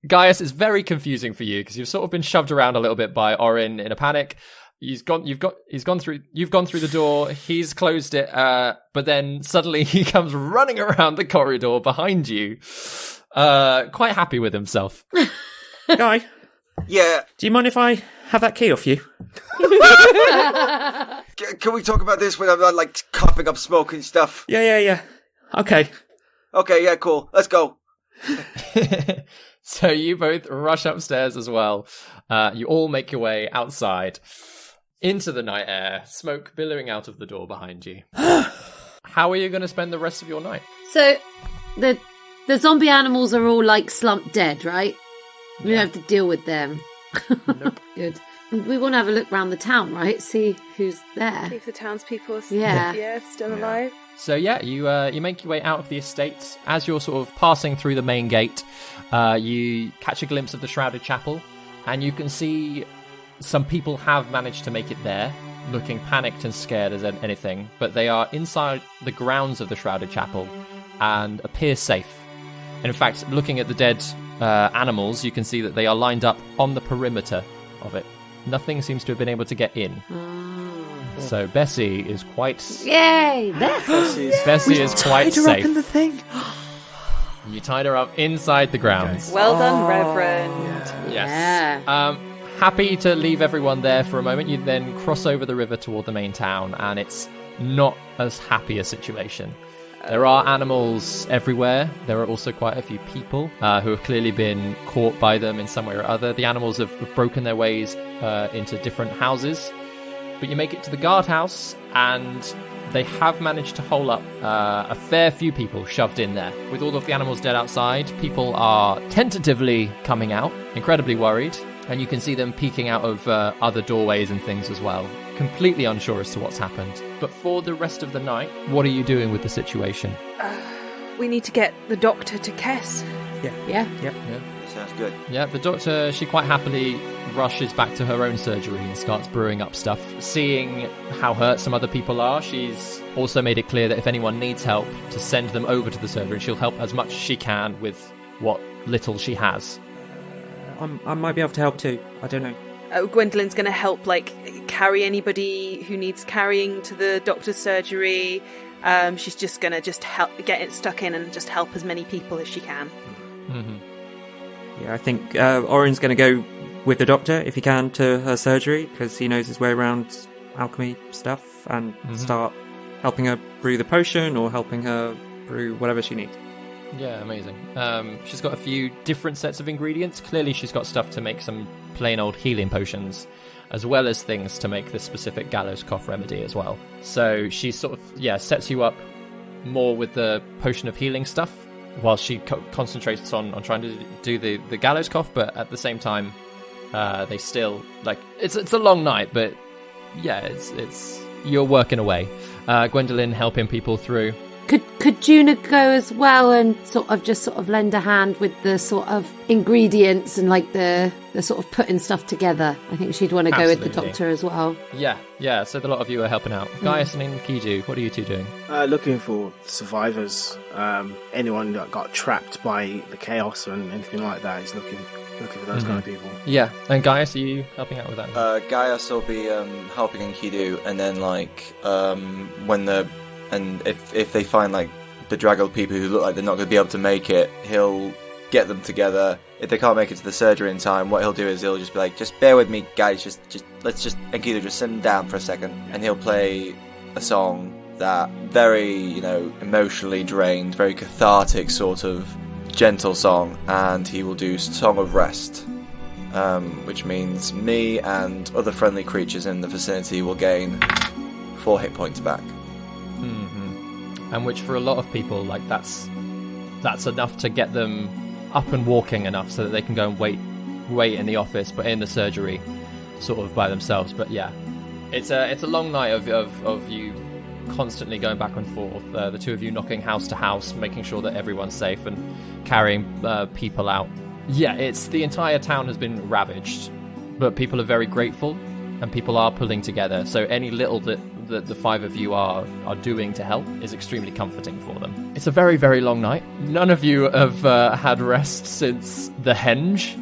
Gaius is very confusing for you because you've sort of been shoved around a little bit by Orryn in a panic. You've gone through the door. He's closed it, but then suddenly he comes running around the corridor behind you, quite happy with himself. Guy, Yeah, do you mind if I have that key off you? can we talk about this when I'm not, like, coughing up smoke and stuff? Yeah. Okay. Okay, yeah, cool. Let's go. So you both rush upstairs as well. You all make your way outside into the night air, smoke billowing out of the door behind you. How are you going to spend the rest of your night? So the zombie animals are all like slumped dead, right? We don't have to deal with them. Nope. Good. We want to have a look around the town, right? See who's there. See if the townspeople are Yeah. still alive. So yeah, you make your way out of the estate. As you're sort of passing through the main gate, you catch a glimpse of the Shrouded Chapel, and you can see some people have managed to make it there, looking panicked and scared as anything, but they are inside the grounds of the Shrouded Chapel and appear safe. And in fact, looking at the dead animals, you can see that they are lined up on the perimeter of it. Nothing seems to have been able to get in. So Bessie is quite... Yay! Bessie is quite Tied her safe. up in the thing. You tied her up inside the grounds. Well done, Reverend. Yes. Yeah. Happy to leave everyone there for a moment. You then cross over the river toward the main town, and it's not as happy a situation. There are animals everywhere. There are also quite a few people who have clearly been caught by them in some way or other. The animals have broken their ways into different houses. But you make it to the guardhouse, and they have managed to hole up a fair few people shoved in there. With all of the animals dead outside, people are tentatively coming out, incredibly worried, and you can see them peeking out of other doorways and things as well, completely unsure as to what's happened. But for the rest of the night, what are you doing with the situation? We need to get the doctor to Kess. Yeah. Sounds good. Yeah, the doctor, she quite happily rushes back to her own surgery and starts brewing up stuff. Seeing how hurt some other people are, she's also made it clear that if anyone needs help, to send them over to the surgery. She'll help as much as she can with what little she has. I might be able to help too. I don't know. Gwendolyn's going to help, like, carry anybody who needs carrying to the doctor's surgery. She's just going to help get it stuck in and just help as many people as she can. Mm-hmm. Yeah, I think Orryn's going to go with the doctor, if he can, to her surgery, because he knows his way around alchemy stuff, and start helping her brew the potion or helping her brew whatever she needs. Yeah, amazing. She's got a few different sets of ingredients. Clearly she's got stuff to make some plain old healing potions. as well as things to make the specific gallows cough remedy as well. So she sort of, sets you up more with the potion of healing stuff, while she concentrates on trying to do the gallows cough, but at the same time, they still, like, it's a long night, but yeah, it's you're working away. Gwendellyn helping people through. Could Juna go as well and sort of lend a hand with the sort of ingredients and like the sort of putting stuff together? I think she'd want to go with the doctor as well. Yeah. So a lot of you are helping out. Gaius and Enkidu, what are you two doing? Looking for survivors. Anyone that got trapped by the chaos and anything like that is looking for those kind of people. Yeah, and Gaius, are you helping out with that? Gaius will be helping Enkidu, and then if they find like bedraggled people who look like they're not going to be able to make it, he'll get them together. If they can't make it to the surgery in time, what he'll do is he'll just be like, just bear with me, guys. Enkidu, just sit them down for a second, and he'll play a song that very, emotionally drained, very cathartic sort of gentle song, and he will do Song of Rest, which means me and other friendly creatures in the vicinity will gain 4 hit points back. And which for a lot of people, like that's enough to get them up and walking enough so that they can go and wait in the office, but in the surgery, sort of by themselves. But yeah, it's a long night of you constantly going back and forth. The two of you knocking house to house, making sure that everyone's safe and carrying people out. Yeah, it's the entire town has been ravaged, but people are very grateful and people are pulling together. So any little that the 5 of you are doing to help is extremely comforting for them. It's a very, very long night. None of you have had rest since the henge.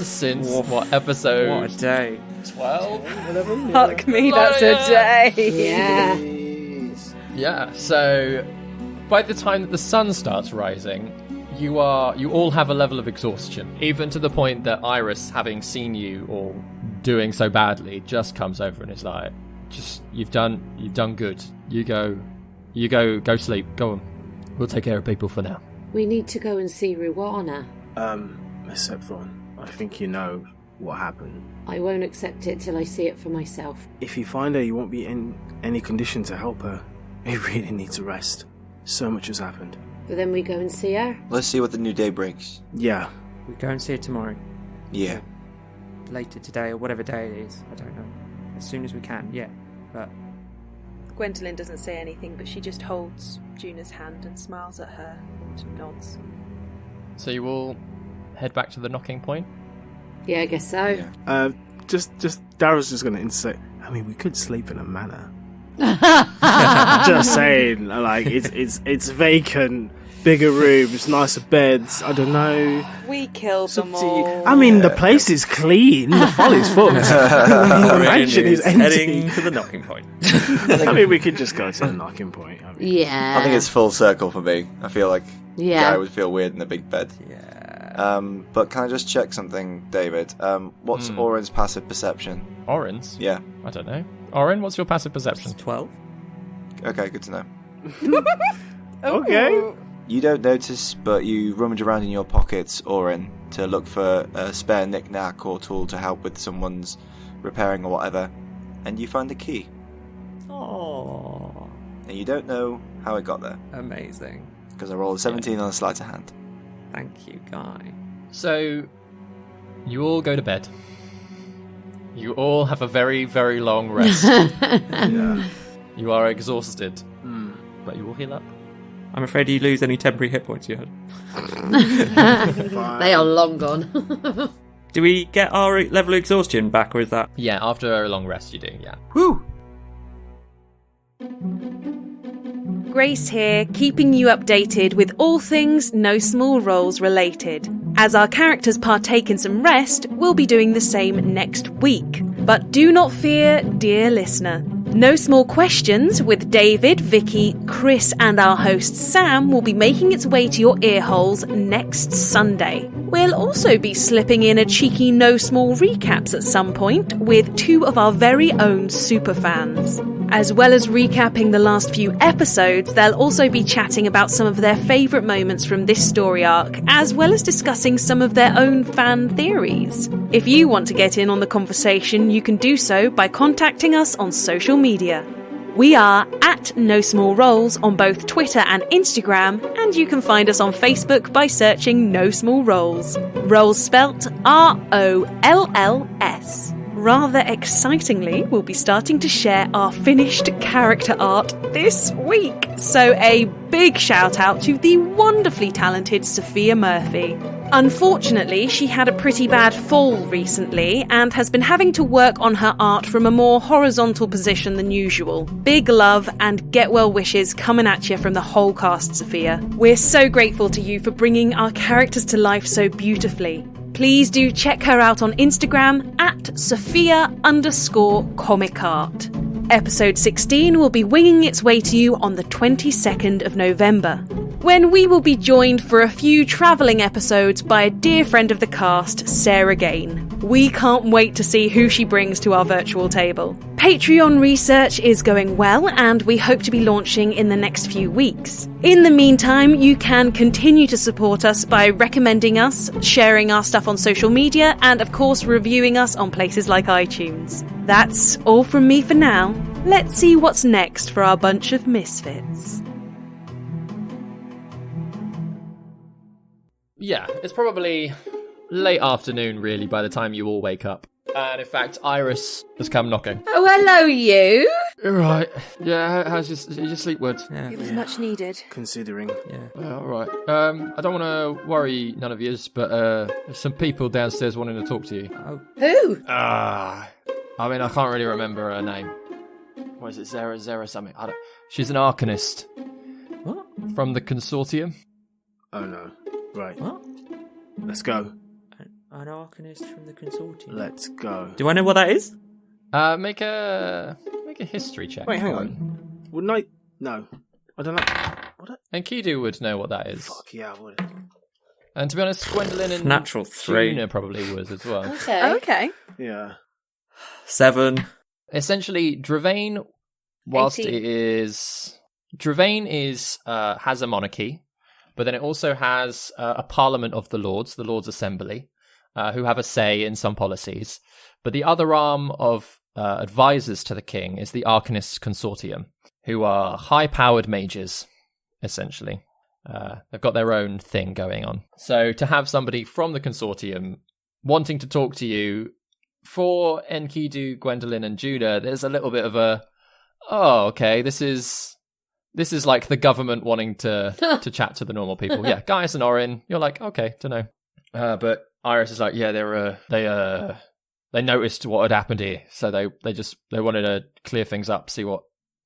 Since what episode? What a day. 12? 11? Fuck me, that's a day. Yeah. Yeah, so by the time that the sun starts rising, you all have a level of exhaustion, even to the point that Iris, having seen you all doing so badly, just comes over and is like, you've done good. You go sleep. Go on. We'll take care of people for now. We need to go and see Ruana. Miss Septhron, I think you know what happened. I won't accept it till I see it for myself. If you find her, you won't be in any condition to help her. You really need to rest. So much has happened. But then we go and see her? Let's see what the new day brings. Yeah. We go and see her tomorrow. Yeah. Later today, or whatever day it is. I don't know. As soon as we can, yeah. But Gwendolyn doesn't say anything, but she just holds Juna's hand and smiles at her and nods. So you all head back to the knocking point? Yeah, I guess so. Yeah. Just Darrel's just going to insert. I mean, we could sleep in a manor. Just saying, like it's vacant, bigger rooms, nicer beds. I don't know. We killed them all. I mean, the place is clean. The folly's full. The mansion is heading empty. to the knocking point. I mean, we could just go to the knocking point. I mean, Yeah. I think it's full circle for me. I feel like Yeah. Guy would feel weird in a big bed. Yeah. But can I just check something, David? What's Orryn's passive perception? Orryn's? Yeah. I don't know. Orryn, what's your passive perception? 12. Okay, good to know. Okay. You don't notice, but you rummage around in your pockets, Orryn, to look for a spare knick-knack or tool to help with someone's repairing or whatever, and you find a key. Oh, And you don't know how it got there, amazing. because I rolled a 17 on a sleight of hand. Thank you, Guy. So, you all go to bed. You all have a very, very long rest. Yeah. You are exhausted, but you will heal up. I'm afraid you lose any temporary hit points you had. They are long gone. Do we get our level of exhaustion back, or is that... Yeah, after a long rest you do, yeah. Woo! Grace here, keeping you updated with all things No Small Roles related. As our characters partake in some rest, we'll be doing the same next week. But do not fear, dear listener. No Small Questions with David, Vicky, Chris and our host Sam will be making its way to your ear holes next Sunday. We'll also be slipping in a cheeky No Small Recaps at some point with 2 of our very own superfans. As well as recapping the last few episodes, they'll also be chatting about some of their favourite moments from this story arc, as well as discussing some of their own fan theories. If you want to get in on the conversation, you can do so by contacting us on social media. We are at No Small Roles on both Twitter and Instagram, and you can find us on Facebook by searching No Small Roles. Roles spelt ROLLS. Rather excitingly, we'll be starting to share our finished character art this week. So a big shout out to the wonderfully talented Sophia Murphy. Unfortunately, she had a pretty bad fall recently and has been having to work on her art from a more horizontal position than usual. Big love and get well wishes coming at you from the whole cast, Sophia. We're so grateful to you for bringing our characters to life so beautifully. Please do check her out on Instagram at Sophia_comic art. Episode 16 will be winging its way to you on the 22nd of November, when we will be joined for a few travelling episodes by a dear friend of the cast, Sarah Gain. We can't wait to see who she brings to our virtual table. Patreon research is going well, and we hope to be launching in the next few weeks. In the meantime, you can continue to support us by recommending us, sharing our stuff on social media, and of course reviewing us on places like iTunes. That's all from me for now. Let's see what's next for our bunch of misfits. Yeah, it's probably late afternoon, really, by the time you all wake up. And in fact, Iris has come knocking. Oh, hello, you. Right. Yeah, how's your sleep, Wood? Yeah. It was much needed. Considering. Yeah. All right. I don't want to worry none of yous, but there's some people downstairs wanting to talk to you. Oh, Who? I mean, I can't really remember her name. What is it, Zara something? She's an arcanist. what? From the consortium. Oh no. Right. What? Let's go. An arcanist from the consortium. Let's go. Do I know what that is? Make a history check. Wait, hang on. Wouldn't I? No. I don't know. What? Enkidu would know what that is. Fuck yeah, I would. And to be honest, Gwendellyn and Natural 3. Juna probably would as well. Okay. Okay. Yeah. 7. Essentially, Dravain, whilst 18. it is... Dravain has a monarchy, but then it also has a Parliament of the Lords Assembly, who have a say in some policies. But the other arm of advisors to the king is the Arcanist Consortium, who are high-powered mages, essentially. They've got their own thing going on. So to have somebody from the Consortium wanting to talk to you, for Enkidu, Gwendellyn, and Juna, there's a little bit of a, oh, okay, this is like the government wanting to chat to the normal people. Yeah, Gaius and Orryn, you're like, okay, dunno. But Iris is like, yeah, they noticed what had happened here, so they wanted to clear things up,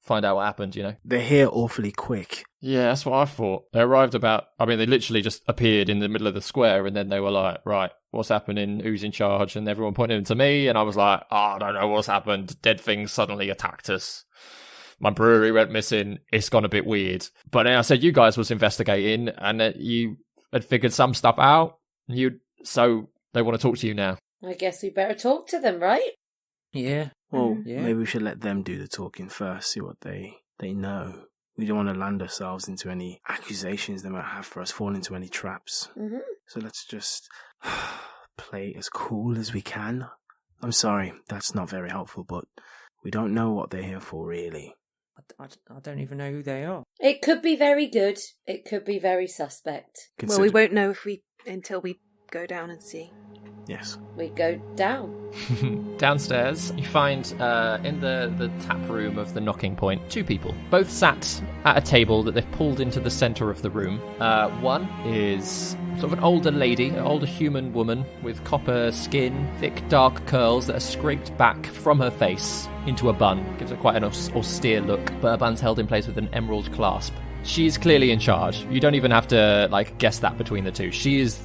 find out what happened, you know. They're here awfully quick. Yeah, that's what I thought. They arrived they literally just appeared in the middle of the square, and then they were like, right, what's happening? Who's in charge? And everyone pointed to me, and I was like, oh, I don't know what's happened. Dead things suddenly attacked us. My brewery went missing. It's gone a bit weird. But then I said you guys was investigating, and that you had figured some stuff out. So they want to talk to you now. I guess we better talk to them, right? Yeah. Well, Yeah. maybe we should let them do the talking first, see what they know. We don't want to land ourselves into any accusations they might have for us, fall into any traps. Mm-hmm. So let's just play as cool as we can. I'm sorry, that's not very helpful, but we don't know what they're here for, really. I don't even know who they are. It could be very good. It could be very suspect. Well, we won't know until we go down and see. Yes. We go down. Downstairs, you find in the tap room of the Knocking Point 2 people, both sat at a table that they've pulled into the centre of the room. One is sort of an older lady, an older human woman with copper skin, thick dark curls that are scraped back from her face into a bun. Gives her quite an austere look, but her bun's held in place with an emerald clasp. She's clearly in charge. You don't even have to guess that between the two. She's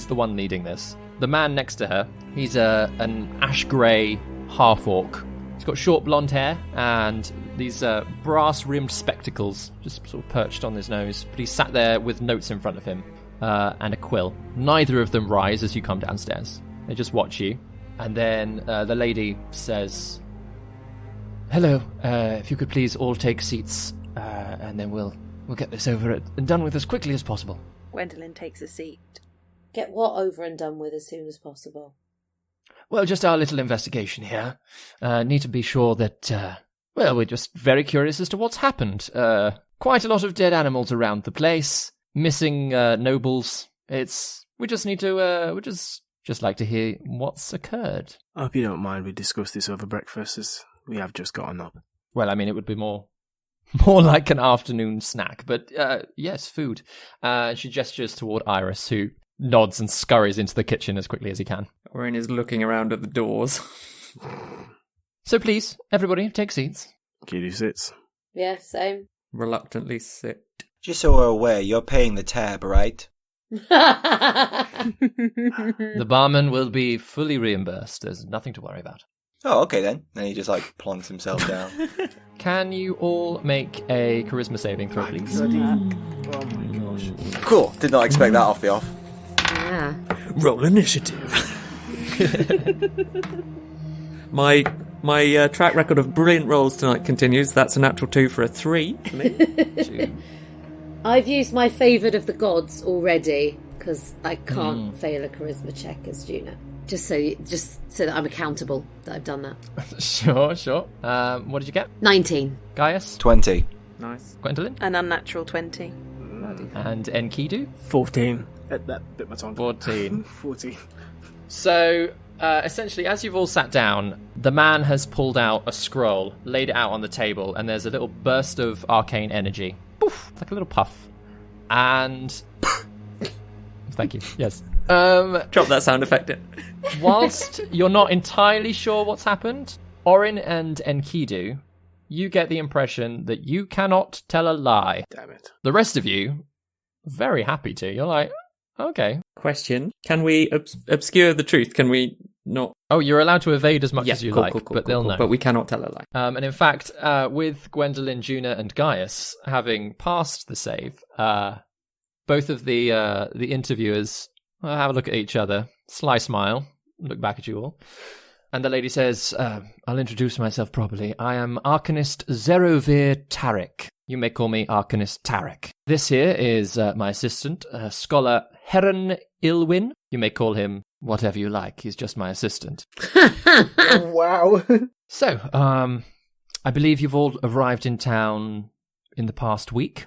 the one leading this. The man next to her, he's an ash-grey half-orc. He's got short blonde hair and these brass-rimmed spectacles just sort of perched on his nose. But he's sat there with notes in front of him and a quill. Neither of them rise as you come downstairs. They just watch you. And then the lady says, Hello. If you could please all take seats, and then we'll get this over and done with as quickly as possible. Gwendolyn takes a seat. Get what over and done with as soon as possible? Well, just our little investigation here. Need to be sure that, we're just very curious as to what's happened. Quite a lot of dead animals around the place, missing nobles. We just need to, we just like to hear what's occurred. I hope you don't mind we discuss this over breakfast, as we have just gotten up. Well, I mean, it would be more like an afternoon snack, but yes, food. She gestures toward Iris, who nods and scurries into the kitchen as quickly as he can. Orryn is looking around at the doors. So please, everybody, take seats. Enkidu sits. Yeah, same. Reluctantly sit. Just so we're aware, you're paying the tab, right? The barman will be fully reimbursed. There's nothing to worry about. Oh, okay then. Then he just plonks himself down. Can you all make a charisma saving throw, please? Oh my gosh. Cool. Did not expect that off the off. Yeah. Roll initiative. My track record of brilliant rolls tonight continues. That's a natural 2 for a 3 for me. 2. I've used my favourite of the gods already, because I can't fail a charisma check as Juna. Just so that I'm accountable that I've done that. Sure. What did you get? 19. Gaius? 20. Nice. Gwendolyn? An unnatural 20. And Enkidu? 14. That bit my tongue. 14. 14. So, essentially, as you've all sat down, the man has pulled out a scroll, laid it out on the table, and there's a little burst of arcane energy. Poof! Like a little puff. And... Thank you. Yes. Drop that sound effect in. Whilst you're not entirely sure what's happened, Orryn and Enkidu, you get the impression that you cannot tell a lie. Damn it. The rest of you, very happy to. You're like, okay. Question. Can we obscure the truth? Can we not? Oh, you're allowed to evade as much as you like, but they'll know. But we cannot tell a lie. And in fact, with Gwendolyn, Juna, and Gaius having passed the save, both of the interviewers have a look at each other, sly smile, look back at you all. And the lady says, I'll introduce myself properly. I am Arcanist Zerovir Tarek. You may call me Arcanist Tarek. This here is my assistant, Scholar Heron Ilwyn. You may call him whatever you like. He's just my assistant. Oh, wow. So, I believe you've all arrived in town in the past week.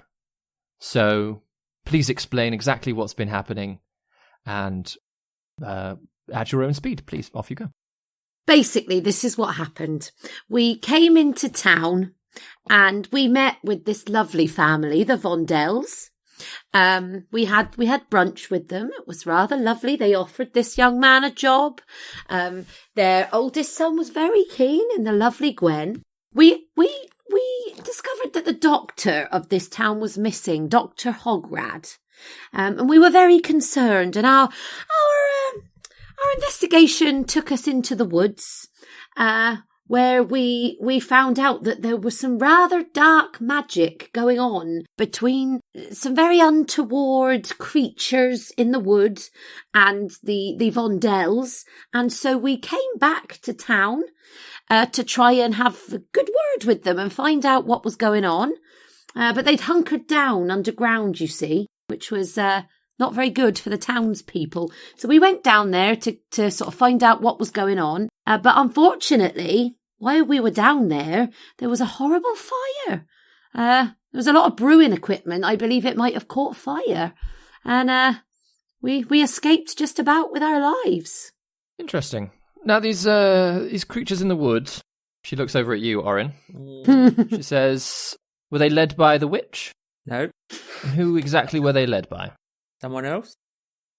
So, please explain exactly what's been happening. And at your own speed, please. Off you go. Basically, this is what happened. We came into town and we met with this lovely family, the Vondells. We had brunch with them. It was rather lovely. They offered this young man a job. Their oldest son was very keen, and the lovely Gwen. We discovered that the doctor of this town was missing, Dr. Hograd. And we were very concerned, and our investigation took us into the woods, where we found out that there was some rather dark magic going on between some very untoward creatures in the wood and the Vondells, and so we came back to town to try and have a good word with them and find out what was going on. But they'd hunkered down underground, you see, which was not very good for the townspeople. So we went down there to sort of find out what was going on. But unfortunately, while we were down there was a horrible fire. There was a lot of brewing equipment. I believe it might have caught fire. And we escaped just about with our lives. Interesting. Now, these creatures in the woods, she looks over at you, Orryn. She says, were they led by the witch? No. Who exactly were they led by? Someone else?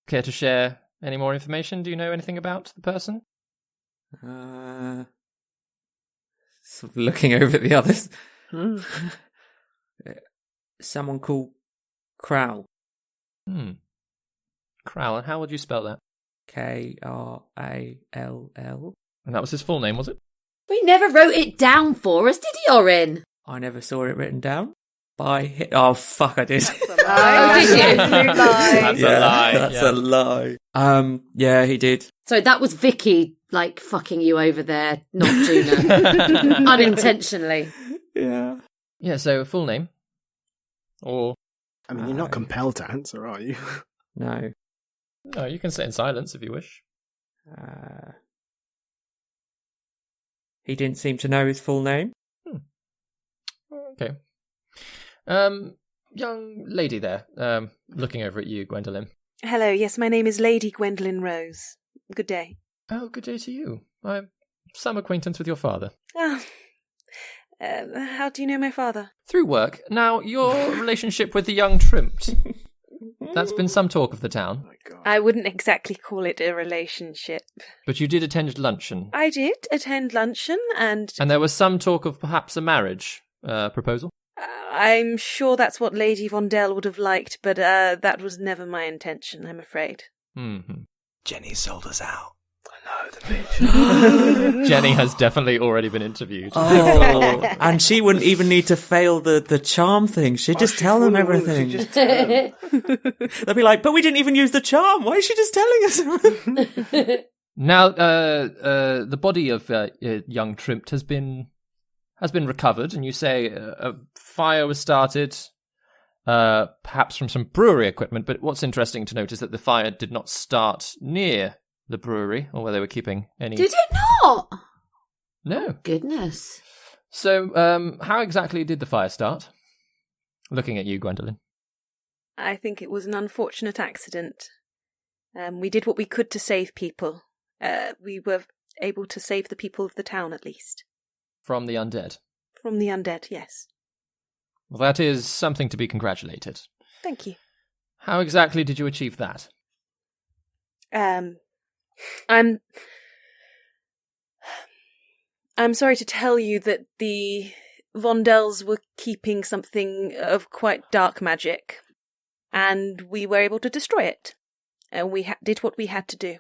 Care to share any more information? Do you know anything about the person? Sort of looking over at the others. Someone called Crowl. Crowl, and how would you spell that? Krall. And that was his full name, was it? We never wrote it down for us, did he, Orryn? I never saw it written down. Oh, fuck, I did. That's a lie. Oh, did you? Absolute lie. That's a lie. That's a lie. Yeah, he did. So that was Vicky, like, fucking you over there, not Juna. Unintentionally. Yeah. Yeah, so full name. Or... I mean, you're not compelled to answer, are you? No. No, you can sit in silence if you wish. He didn't seem to know his full name. Okay. Young lady there, looking over at you, Gwendolyn. Hello, yes, my name is Lady Gwendolyn Rose. Good day. Oh, good day to you. I'm some acquaintance with your father. Oh, how do you know my father? Through work. Now, your relationship with the young Trimpt. That's been some talk of the town. Oh my God. I wouldn't exactly call it a relationship. But you did attend luncheon. I did attend luncheon, and And there was some talk of perhaps a marriage proposal. I'm sure that's what Lady Vondel would have liked, but that was never my intention, I'm afraid. Mm-hmm. Jenny sold us out. I know, the bitch. Jenny has definitely already been interviewed. Oh, and she wouldn't even need to fail the charm thing. She'd just tell them everything. They'll be like, but we didn't even use the charm. Why is she just telling us? Now, the body of young Trimpt has been recovered, and you say a fire was started, perhaps from some brewery equipment. But what's interesting to note is that the fire did not start near the brewery, or where they were keeping any. Did it not? No. Goodness. So, how exactly did the fire start? Looking at you, Gwendolyn. I think it was an unfortunate accident. We did what we could to save people. We were able to save the people of the town, at least. From the undead. From the undead, yes. Well, that is something to be congratulated. Thank you. How exactly did you achieve that? I'm sorry to tell you that the Vondels were keeping something of quite dark magic, and we were able to destroy it. And we did what we had to do.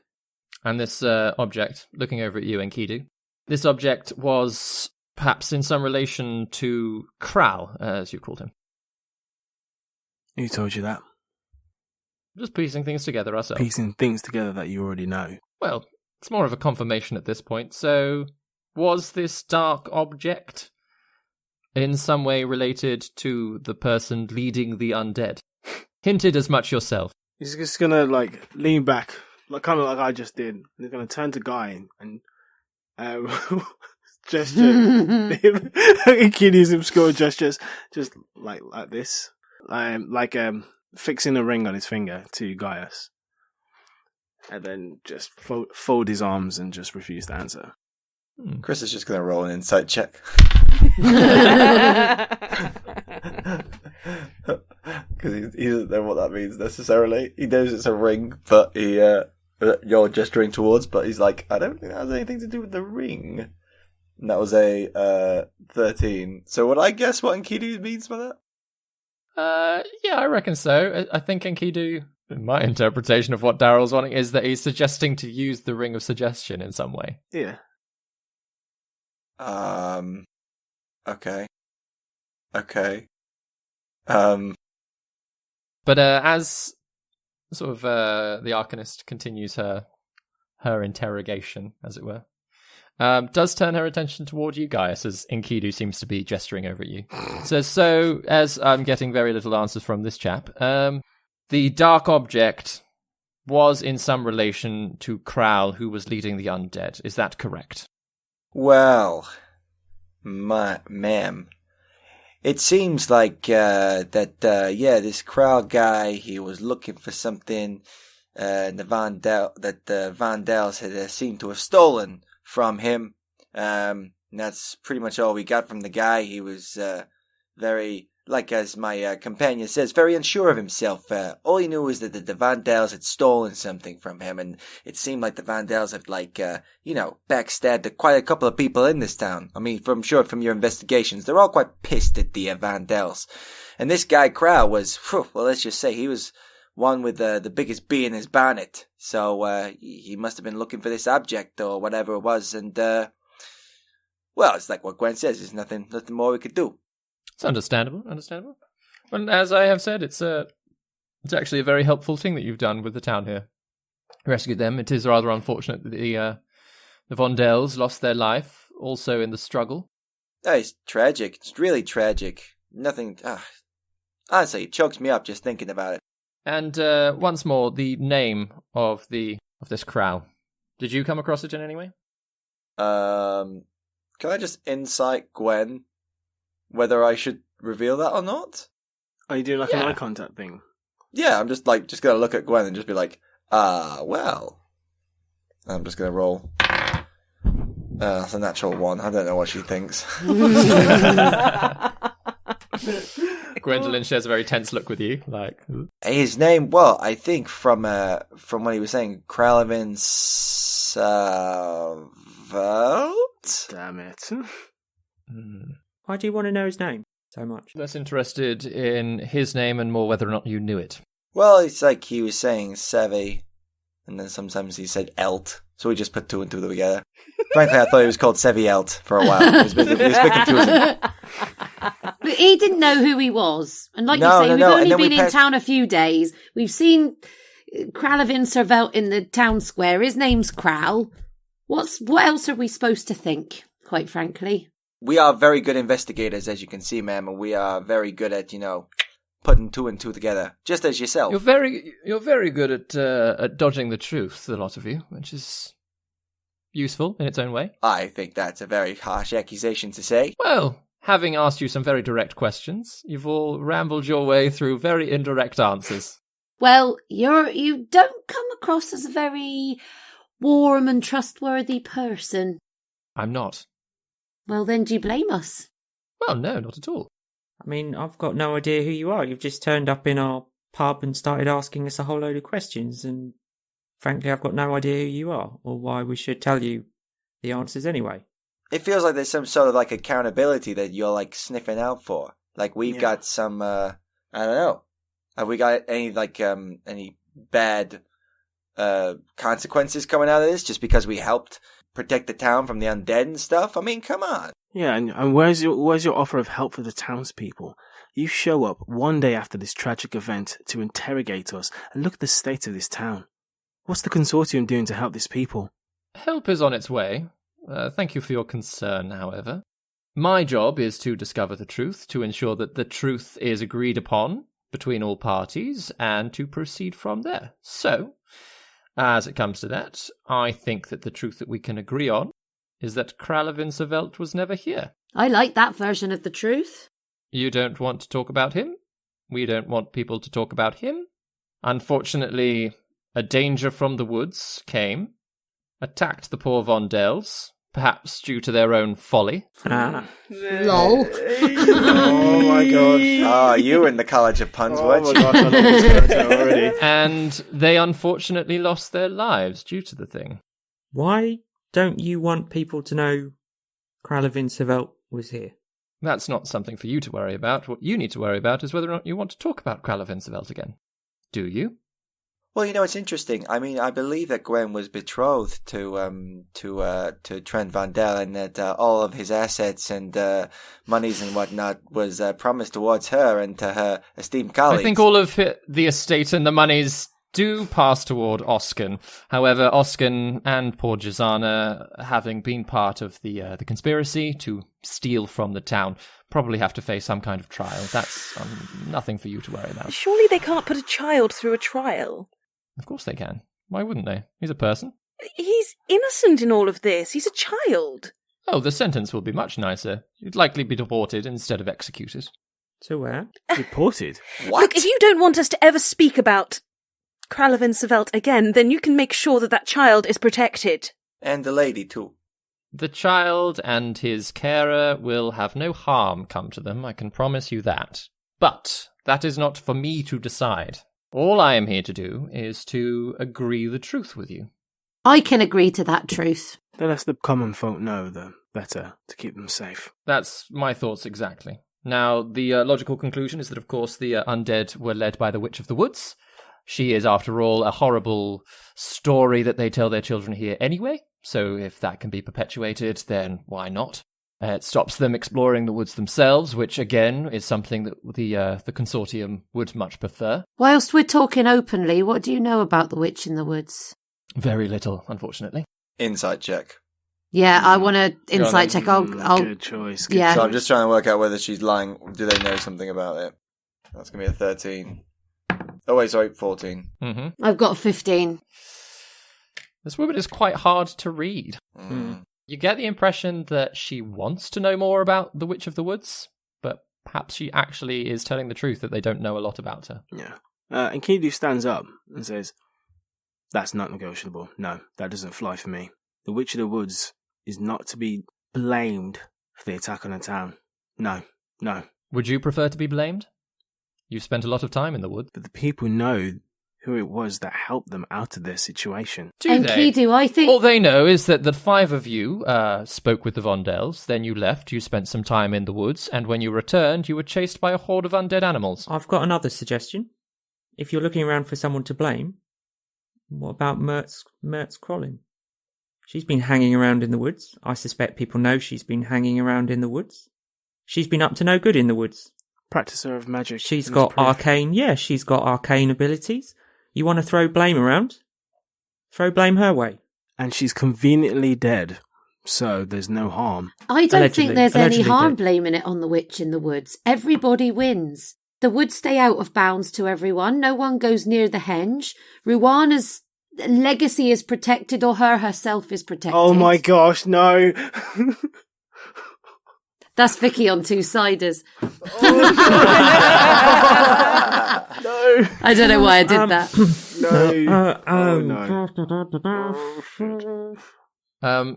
And this object, looking over at you, Enkidu, this object was perhaps in some relation to Kral, as you called him. Who told you that? Just piecing things together ourselves. Piecing things together that you already know. Well, it's more of a confirmation at this point. So, was this dark object in some way related to the person leading the undead? Hinted as much yourself. He's just gonna, like, lean back, like kind of like I just did. And he's gonna turn to Guy and gesture. Kitty's obscure gestures, just like this. Fixing a ring on his finger to Gaius. And then just fold his arms and just refuse to answer. Chris is just going to roll an insight check. Because he doesn't know what that means necessarily. He knows it's a ring, but you're gesturing towards, but he's like, I don't think that has anything to do with the ring. And that was a 13. So would I guess what Enkidu means by that? Yeah, I reckon so. I think Enkidu, in my interpretation of what Darrel's wanting, is that he's suggesting to use the ring of suggestion in some way. Yeah. Okay. But as sort of the Arcanist continues her interrogation, as it were, does turn her attention toward you, Gaius, as Enkidu seems to be gesturing over at you. So as I'm getting very little answers from this chap, the dark object was in some relation to Kral, who was leading the undead. Is that correct? Well, ma'am, it seems like this Kral guy, he was looking for something the Vondels had seemed to have stolen from him. And that's pretty much all we got from the guy. He was very, like as my companion says, very unsure of himself. All he knew was that the Vondels had stolen something from him, and it seemed like the Vondels had, backstabbed quite a couple of people in this town. I mean, from your investigations, they're all quite pissed at the Vondels. And this guy, Kral, was, well, let's just say he was one with the biggest bee in his bonnet. So he must have been looking for this object or whatever it was. And, well, it's like what Gwen says. There's nothing more we could do. It's understandable. Well, as I have said, it's actually a very helpful thing that you've done with the town here. rescued them. It is rather unfortunate that the Vondells lost their life, also in the struggle. Oh, it's tragic. It's really tragic. Nothing... honestly, it chokes me up just thinking about it. And once more, the name of this crow. Did you come across it in any way? Can I just insight Gwen whether I should reveal that or not? Are you doing like an eye contact thing? Yeah, I'm just gonna look at Gwen and just be like, well. I'm just gonna roll. That's a natural 1. I don't know what she thinks. Gwendolyn shares a very tense look with you, like... His name, well, I think from what he was saying, Kralvin Savelt? Damn it. Why do you want to know his name so much? Less interested in his name and more whether or not you knew it. Well, it's like he was saying Sevi, and then sometimes he said Elt, so we just put 2 and 2 together. Frankly, I thought he was called Sevi Elt for a while. It was a bit confusing. But he didn't know who he was. And like No, you say, no, we've no. only And then we been in passed- town a few days. We've seen Kralvin Savelt in the town square. His name's Kral. What else are we supposed to think, quite frankly? We are very good investigators, as you can see, ma'am, and we are very good at, putting 2 and 2 together, just as yourself. You're very good at dodging the truth, the lot of you, which is useful in its own way. I think that's a very harsh accusation to say. Well, having asked you some very direct questions, you've all rambled your way through very indirect answers. Well, you don't come across as a very warm and trustworthy person. I'm not. Well, then do you blame us? Well, no, not at all. I mean, I've got no idea who you are. You've just turned up in our pub and started asking us a whole load of questions, and frankly, I've got no idea who you are, or why we should tell you the answers anyway. It feels like there's some sort of, accountability that you're, sniffing out for. Like, we've got some, I don't know. Have we got any, any bad consequences coming out of this just because we helped protect the town from the undead and stuff? I mean, come on. Yeah, and where's your offer of help for the townspeople? You show up one day after this tragic event to interrogate us, and look at the state of this town. What's the consortium doing to help these people? Help is on its way. Thank you for your concern, however. My job is to discover the truth, to ensure that the truth is agreed upon between all parties, and to proceed from there. So, as it comes to that, I think that the truth that we can agree on is that Kralvin Savelt was never here. I like that version of the truth. You don't want to talk about him? We don't want people to talk about him? Unfortunately, a danger from the woods came, attacked the poor Vondells, perhaps due to their own folly. Lol. Oh my god. Oh, you were in the College of Puns, weren't you? gosh, I love this character already. And they unfortunately lost their lives due to the thing. Why don't you want people to know Kralvin Savelt was here? That's not something for you to worry about. What you need to worry about is whether or not you want to talk about Kralvin Savelt again. Do you? Well, it's interesting. I mean, I believe that Gwen was betrothed to Trent Vandel, and that all of his assets and monies and whatnot was promised towards her and to her esteemed colleagues. I think all of the estate and the monies do pass toward Oscan. However, Oscan and poor Jazana, having been part of the conspiracy to steal from the town, probably have to face some kind of trial. That's nothing for you to worry about. Surely they can't put a child through a trial. Of course they can. Why wouldn't they? He's a person. He's innocent in all of this. He's a child. Oh, the sentence will be much nicer. He'd likely be deported instead of executed. To where? Deported? What? Look, if you don't want us to ever speak about Kralvin Savelt again, then you can make sure that child is protected. And the lady, too. The child and his carer will have no harm come to them, I can promise you that. But that is not for me to decide. All I am here to do is to agree the truth with you. I can agree to that truth. The less the common folk know, the better, to keep them safe. That's my thoughts exactly. Now, the logical conclusion is that, of course, the undead were led by the Witch of the Woods. She is, after all, a horrible story that they tell their children here anyway, so if that can be perpetuated, then why not? It stops them exploring the woods themselves, which, again, is something that the consortium would much prefer. Whilst we're talking openly, what do you know about the witch in the woods? Very little, unfortunately. Insight check. Yeah, I want to insight check. I'll Good choice. Good Yeah. So I'm just trying to work out whether she's lying. Do they know something about it? That's going to be a 13. Oh, wait, sorry, 14. Mm-hmm. I've got 15. This woman is quite hard to read. You get the impression that she wants to know more about the Witch of the Woods, but perhaps she actually is telling the truth that they don't know a lot about her. Yeah. Enkidu stands up and says, "That's not negotiable. No, that doesn't fly for me. The Witch of the Woods is not to be blamed for the attack on the town. No. Would you prefer to be blamed? You've spent a lot of time in the woods. But the people know who it was that helped them out of their situation. Do they? Enkidu, I think... All they know is that the 5 of you spoke with the Vondells, then you left, you spent some time in the woods, and when you returned, you were chased by a horde of undead animals. I've got another suggestion. If you're looking around for someone to blame, what about Mertz Crolin? She's been hanging around in the woods. I suspect people know she's been hanging around in the woods. She's been up to no good in the woods. Practicer of magic. She's got arcane, she's got arcane abilities. You want to throw blame around? Throw blame her way. And she's conveniently dead, so there's no harm. I don't think there's any Allegedly harm dead. blaming it on the witch in the woods. Everybody wins. The woods stay out of bounds to everyone. No one goes near the henge. Ruana's legacy is protected, or her herself is protected. Oh my gosh, no. That's Vicky on Two-Siders. No. I don't know why I did that. No.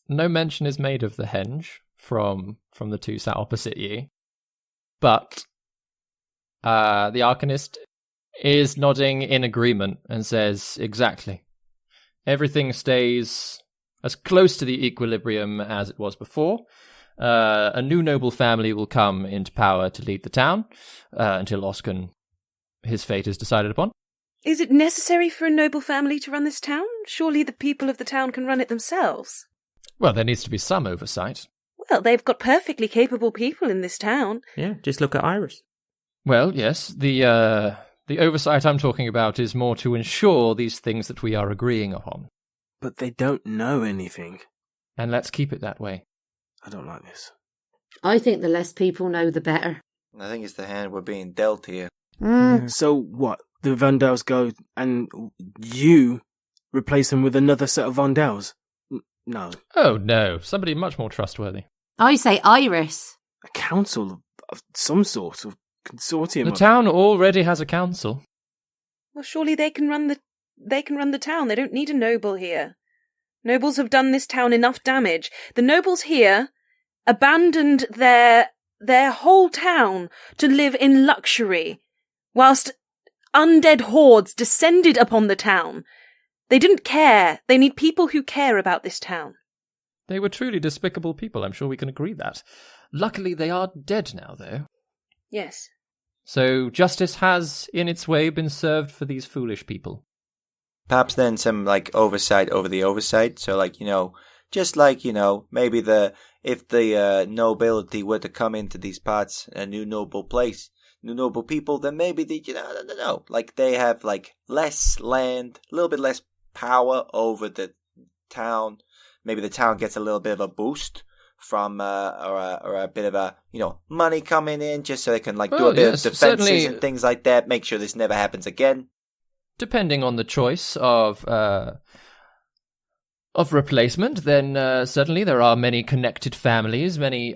No mention is made of the henge from the two sat opposite you, but the Arcanist is nodding in agreement and says, exactly. Everything stays as close to the equilibrium as it was before. A new noble family will come into power to lead the town until Oscan, his fate is decided upon. Is it necessary for a noble family to run this town? Surely the people of the town can run it themselves. Well, there needs to be some oversight. Well, they've got perfectly capable people in this town. Yeah, just look at Iris. Well, yes, the oversight I'm talking about is more to ensure these things that we are agreeing upon. But they don't know anything. And let's keep it that way. I don't like this. I think the less people know, the better. I think it's the hand we're being dealt here. So what? The Vondells go and you replace them with another set of Vondells? No. Oh, no, somebody much more trustworthy. I say Iris. A council of some sort of consortium. The town already has a council. Well, surely they can run the town. They don't need a noble here. Nobles have done this town enough damage. The nobles here abandoned their whole town to live in luxury, whilst undead hordes descended upon the town. They didn't care. They need people who care about this town. They were truly despicable people, I'm sure we can agree that. Luckily, they are dead now, though. Yes. So justice has, in its way, been served for these foolish people. Perhaps then some, oversight over the oversight. So, just maybe if the nobility were to come into these parts, a new noble place, new noble people, then maybe they, I don't know. They have, less land, a little bit less power over the town. Maybe the town gets a little bit of a boost from, or a bit of a, money coming in just so they can, do a bit of defenses and things like that. Make sure this never happens again. Depending on the choice of replacement, then certainly there are many connected families, many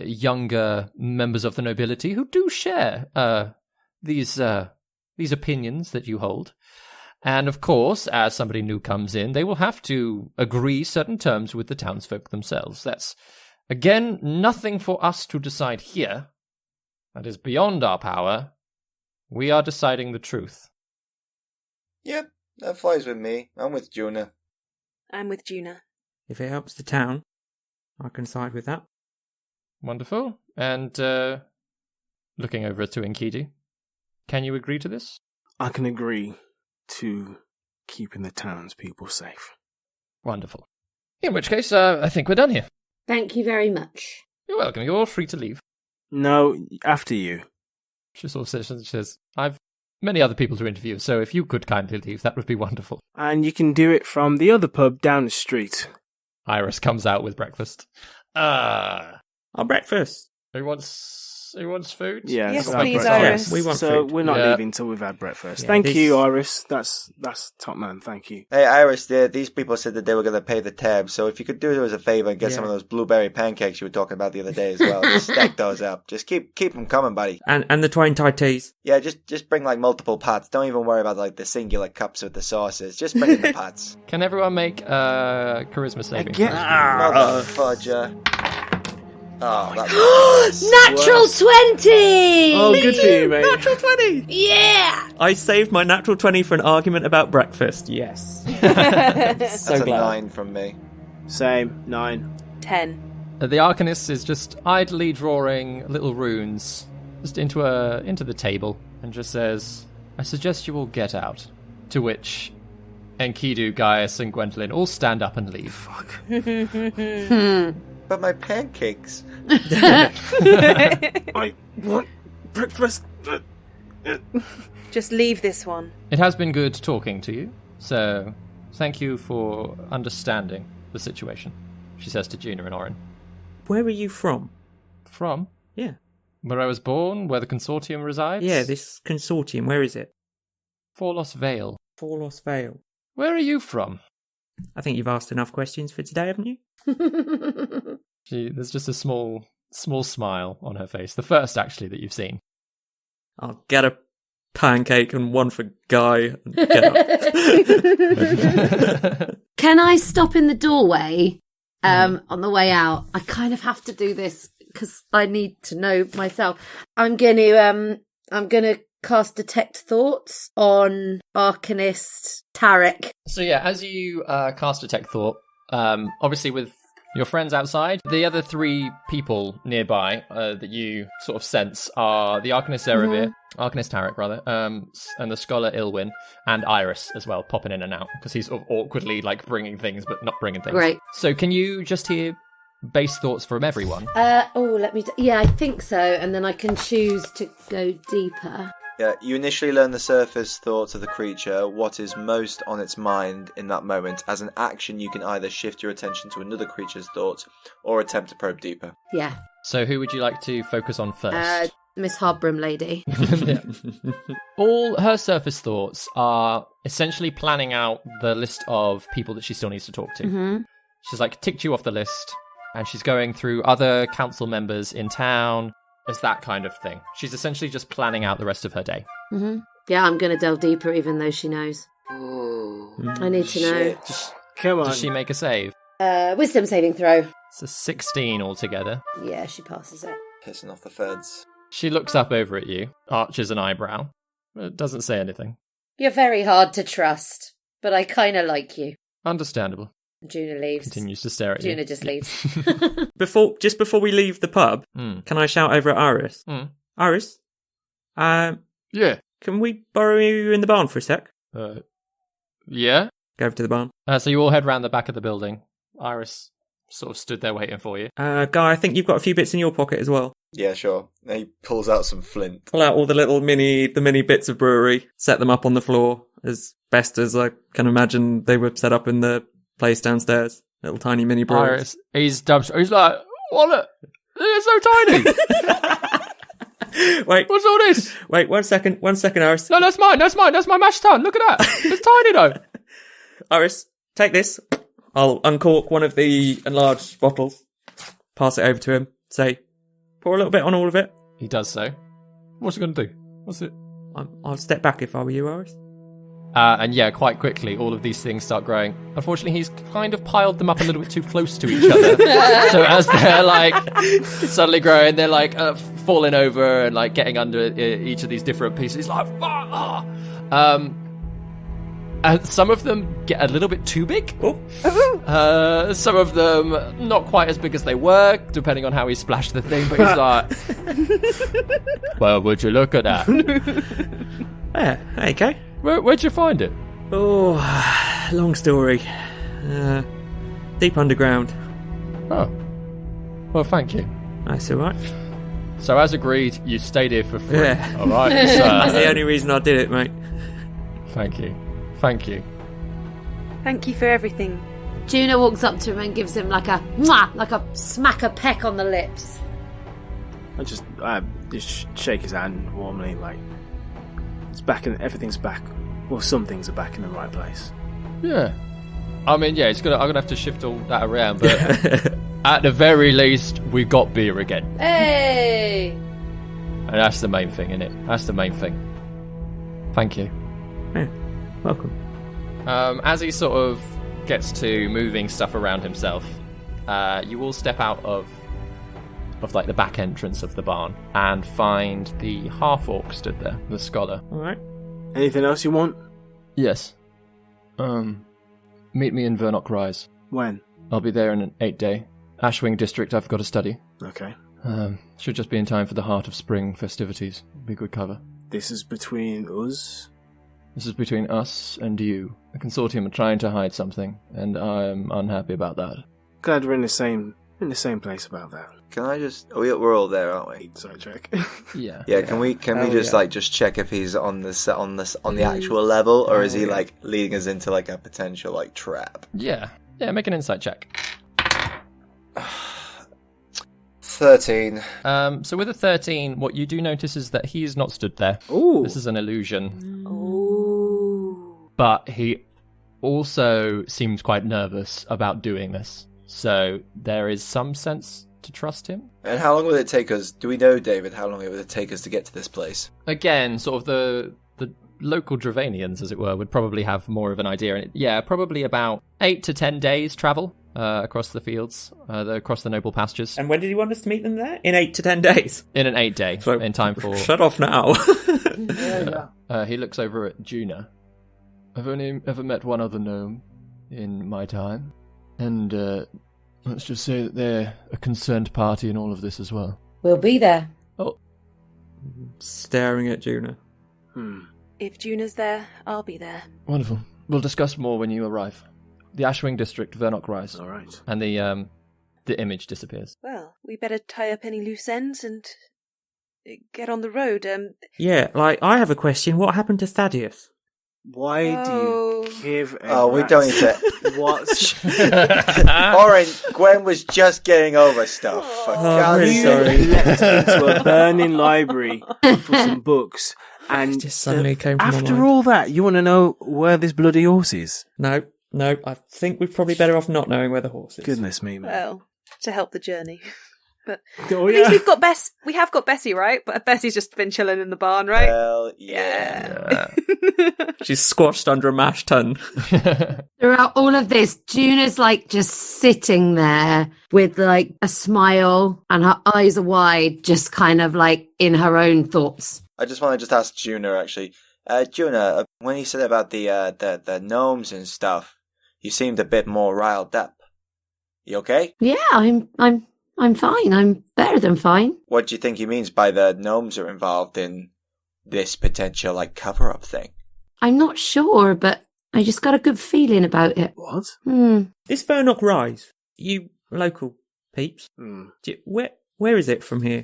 younger members of the nobility who do share these opinions that you hold. And of course, as somebody new comes in, they will have to agree certain terms with the townsfolk themselves. That's, again, nothing for us to decide here. That is beyond our power. We are deciding the truth. Yep, that flies with me. I'm with Juna. I'm with Juna. If it helps the town, I can side with that. Wonderful. And looking over to Enkidu, can you agree to this? I can agree to keeping the townspeople safe. Wonderful. In which case, I think we're done here. Thank you very much. You're welcome. You're all free to leave. No, after you. She sort of says, I've many other people to interview, so if you could kindly leave, that would be wonderful. And you can do it from the other pub down the street. Iris comes out with breakfast. Our breakfast. Who wants food? Yeah, Yes, so our please, breakfast. Iris. Yes, we want So food. we're not Yeah. leaving till we've had breakfast. Yeah, Thank this- you, Iris. That's top man. Thank you. Hey, Iris, these people said that they were going to pay the tab, so if you could do us a favour and get some of those blueberry pancakes you were talking about the other day as well, just stack those up. Just keep them coming, buddy. And the twain tied teas. Yeah, just bring like multiple pots. Don't even worry about like the singular cups with the sauces. Just bring in the pots. Can everyone make charisma saving? Again? Mother fudger. Oh, that's Natural 20! Oh, good for you, mate. Natural 20! Yeah! I saved my natural 20 for an argument about breakfast. Yes. that's so a glad. 9 from me. Same, 9. 10. The Arcanist is just idly drawing little runes just into the table and just says, "I suggest you all get out." To which Enkidu, Gaius, and Gwendellyn all stand up and leave. Fuck. But my pancakes. I want breakfast. Just leave this one. It has been good talking to you, so thank you for understanding the situation, she says to Juna and Orryn. Where are you from? From Yeah. where I was born, where the consortium resides? Yeah, this consortium. Where is it? Forlos Vale. Forlos Vale. Where are you from? I think you've asked enough questions for today, haven't you? There's just a small smile on her face. The first, actually, that you've seen. I'll get a pancake and one for Guy and get up. Can I stop in the doorway on the way out? I kind of have to do this because I need to know myself. I'm gonna cast Detect Thoughts on Arcanist Tarek. So yeah, as you cast Detect Thought, obviously with your friends outside, the other three people nearby that you sort of sense are the Arcanist Erebir, Arcanist Tarek rather, and the Scholar Ilwyn, and Iris as well, popping in and out, because he's sort of awkwardly like bringing things but not bringing things. Great. So can you just hear base thoughts from everyone? Yeah, I think so, and then I can choose to go deeper. Yeah, you initially learn the surface thoughts of the creature, what is most on its mind in that moment. As an action, you can either shift your attention to another creature's thoughts or attempt to probe deeper. Yeah. So who would you like to focus on first? Miss Harbrim lady. Yeah. All her surface thoughts are essentially planning out the list of people that she still needs to talk to. Mm-hmm. She's like ticked you off the list, and she's going through other council members in town. It's that kind of thing. She's essentially just planning out the rest of her day. Mm-hmm. Yeah, I'm going to delve deeper even though she knows. Ooh, I need to know. Come on. Does she make a save? Wisdom saving throw. It's a 16 altogether. Yeah, she passes it. pissing off the feds. She looks up over at you, arches an eyebrow, but doesn't say anything. You're very hard to trust, but I kind of like you. Understandable. Juna leaves. Continues to stare at you. Juna just leaves. Before we leave the pub, can I shout over at Iris? Iris? Yeah. Can we borrow you in the barn for a sec? Yeah? Go over to the barn. So you all head round the back of the building. Iris sort of stood there waiting for you. Guy, I think you've got a few bits in your pocket as well. Yeah, sure. And he pulls out some flint. Pull out all the mini bits of brewery, set them up on the floor as best as I can imagine they were set up in the place downstairs. Little tiny mini breweries. Iris, he's dumbstruck. He's like, what? They're so tiny. Wait, What's all this? wait, one second, Iris. No, that's mine. That's my mash tun. Look at that. It's tiny though. Iris, take this. I'll uncork one of the enlarged bottles, pass it over to him, say, pour a little bit on all of it. He does so. What's he going to do? What's it? I'll step back if I were you, Iris. And yeah, quite quickly, all of these things start growing. Unfortunately, he's kind of piled them up a little bit too close to each other. So as they're like suddenly growing, they're like falling over and like getting under each of these different pieces. He's like, and some of them get a little bit too big. Some of them not quite as big as they were, depending on how he splashed the thing. But he's like, well, would you look at that? Yeah, there you go. Where'd you find it? Oh, long story. Deep underground. Oh. Well, thank you. That's all right. So as agreed, you stayed here for free. Yeah. All right, That's the so only reason I did it, mate. thank you. Thank you. Thank you for everything. Juna walks up to him and gives him like a mwah, like a smack a peck on the lips. I just shake his hand warmly, like it's back and everything's back. Well, some things are back in the right place. Yeah. I mean, yeah, I'm gonna have to shift all that around, but at the very least, we got beer again. Hey! And that's the main thing, innit? That's the main thing. Thank you. Yeah, welcome. As he sort of gets to moving stuff around himself, you all step out of like the back entrance of the barn and find the half-orc stood there, the scholar. All right. Anything else you want? Yes. Meet me in Vernock Rise. When? I'll be there in an 8-day. Ashwing District I've got to study. Okay. Should just be in time for the Heart of Spring festivities. Be good cover. This is between us. This is between us and you. The consortium are trying to hide something, and I'm unhappy about that. Glad we're in the same place about that. Can I just? We're all there, aren't we? Sorry, check. Yeah. Yeah. Can we just yeah. like just check if he's on the actual level, or is he like leading us into like a potential like trap? Yeah. Yeah, make an insight check. 13. So with a 13, what you do notice is that he is not stood there. Ooh. This is an illusion. Ooh. But he also seems quite nervous about doing this. So there is some sense to trust him. And how long will it take us? Do we know, David, how long it would take us to get to this place? Again, sort of the local Dravanians, as it were, would probably have more of an idea. Yeah, probably about 8 to 10 days travel across the fields, across the noble pastures. And when did you want us to meet them there? In 8 to 10 days. In an 8-day, So, in time for... Shut off now. He looks over at Juna. I've only ever met one other gnome in my time. And let's just say that they're a concerned party in all of this as well. We'll be there. Oh, Staring at Juna. If Juna's there, I'll be there. wonderful. We'll discuss more when you arrive. The Ashwing District, Vernock Rise. All right. And the image disappears. Well, we better tie up any loose ends and get on the road. Yeah, like, I have a question. What happened to Thaddeus? Why do you give a Oh, we rat's- don't need to. What? Orryn, Gwen was just getting over stuff. For Oh, God's really You sake. sorry. left into a burning library for some books, and Just suddenly came to my after mind. all that, you want to know where this bloody horse is? No, I think we're probably better off not knowing where the horse is. Goodness me, man. Well, to help the journey. But Oh, at least yeah. we've got Bess. We have got Bessie, right? But Bessie's just been chilling in the barn, right? Hell yeah. She's squashed under a mash tun. Throughout all of this, Juna's like just sitting there with like a smile and her eyes are wide, just kind of like in her own thoughts. I just want to just ask Juna, actually. Juna, when you said about the gnomes and stuff, you seemed a bit more riled up. You okay? Yeah, I'm fine. I'm better than fine. What do you think he means by the gnomes are involved in this potential, like, cover-up thing? I'm not sure, but I just got a good feeling about it. What? This Vernock Rise, you local peeps, where is it from here?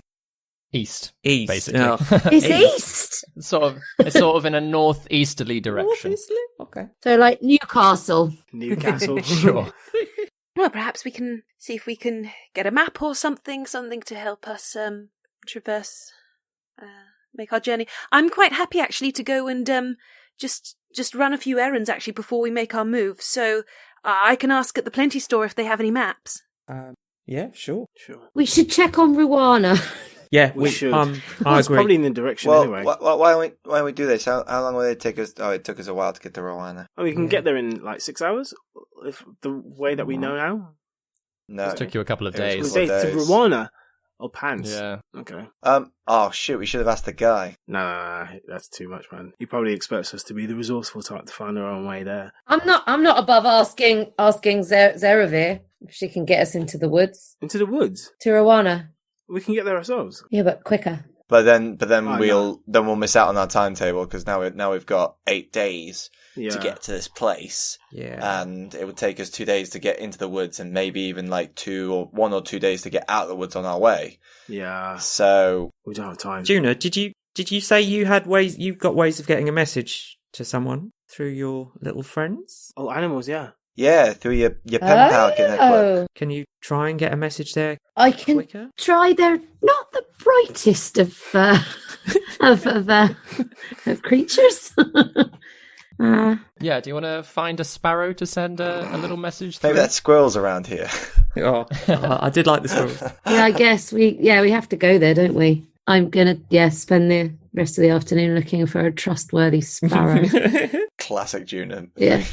East. East. Basically. Oh. It's east. It's sort of in a northeasterly direction. Obviously. Okay. So like Newcastle. Newcastle. Sure. Well, perhaps we can see if we can get a map or something to help us traverse, make our journey. I'm quite happy actually to go and just run a few errands actually before we make our move. So I can ask at the Plenty Store if they have any maps. Yeah, sure. Sure. We should check on Ruana. Yeah, We should. I It's agree. probably in the direction Well, anyway. why don't we do this? How long will it take us? Oh, it took us a while to get to Rowena. Oh, we can get there in like 6 hours, if the way that we know now. No. It took you a couple of It was days. We Couple say of to days. Rwanda. Oh, pants. Yeah. Okay. Oh shit, we should have asked the guy. No, that's too much, man. He probably expects us to be the resourceful type to find our own way there. I'm not above asking Zeravir if she can get us into the woods. Into the woods. To Ruana. We can get there ourselves. Yeah, but quicker. But then Oh, we'll miss out on our timetable because now we've got 8 days Yeah. to get to this place. Yeah. And it would take us 2 days to get into the woods, and maybe even like 1 or 2 days to get out of the woods on our way. Yeah. So We don't have time. Juna, did you say you've got ways of getting a message to someone through your little friends? Oh, animals, yeah. yeah, through your pen pal network. Oh, Can you try and get a message there I can quicker? try. They're not the brightest of of creatures. Yeah, do you want to find a sparrow to send a little message through? Maybe that squirrel's around here. Oh, I did like the squirrels. Yeah, I guess we have to go there, don't we? I'm gonna spend the rest of the afternoon looking for a trustworthy sparrow. Classic Juna. Yeah.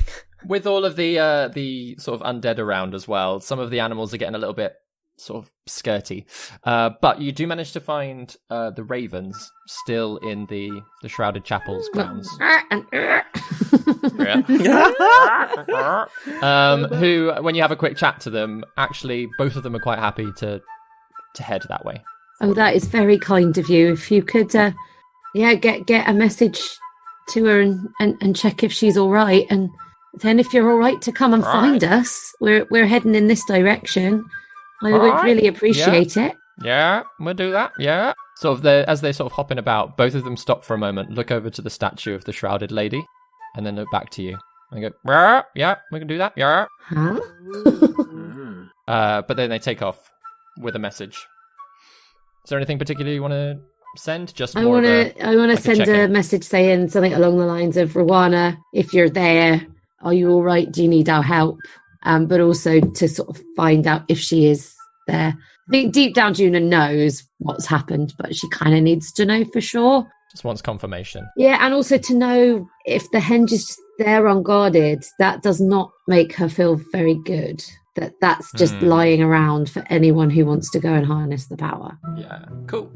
With all of the sort of undead around as well, some of the animals are getting a little bit sort of skirty. But you do manage to find the ravens still in the Shrouded Chapel's grounds. Who, when you have a quick chat to them, actually both of them are quite happy to head that way. Oh, that is very kind of you. If you could, get a message to her and check if she's all right, and then if you're all right to come and find us, we're heading in this direction. I would really appreciate it. Yeah, we'll do that. Yeah. Sort of as they're sort of hopping about, both of them stop for a moment, look over to the statue of the shrouded lady, and then look back to you and go, "Yeah, we can do that. Yeah." Huh? But then they take off with a message. Is there anything particular you want to send? Just I more want of to send a check-in. message saying something along the lines of, Rowana, if you're there, are you all right? Do you need our help? But also to sort of find out if she is there. I think deep down Juna knows what's happened, but she kind of needs to know for sure. Just wants confirmation. Yeah, and also to know if the henge is just there unguarded, that does not make her feel very good. That's just lying around for anyone who wants to go and harness the power. Yeah, cool.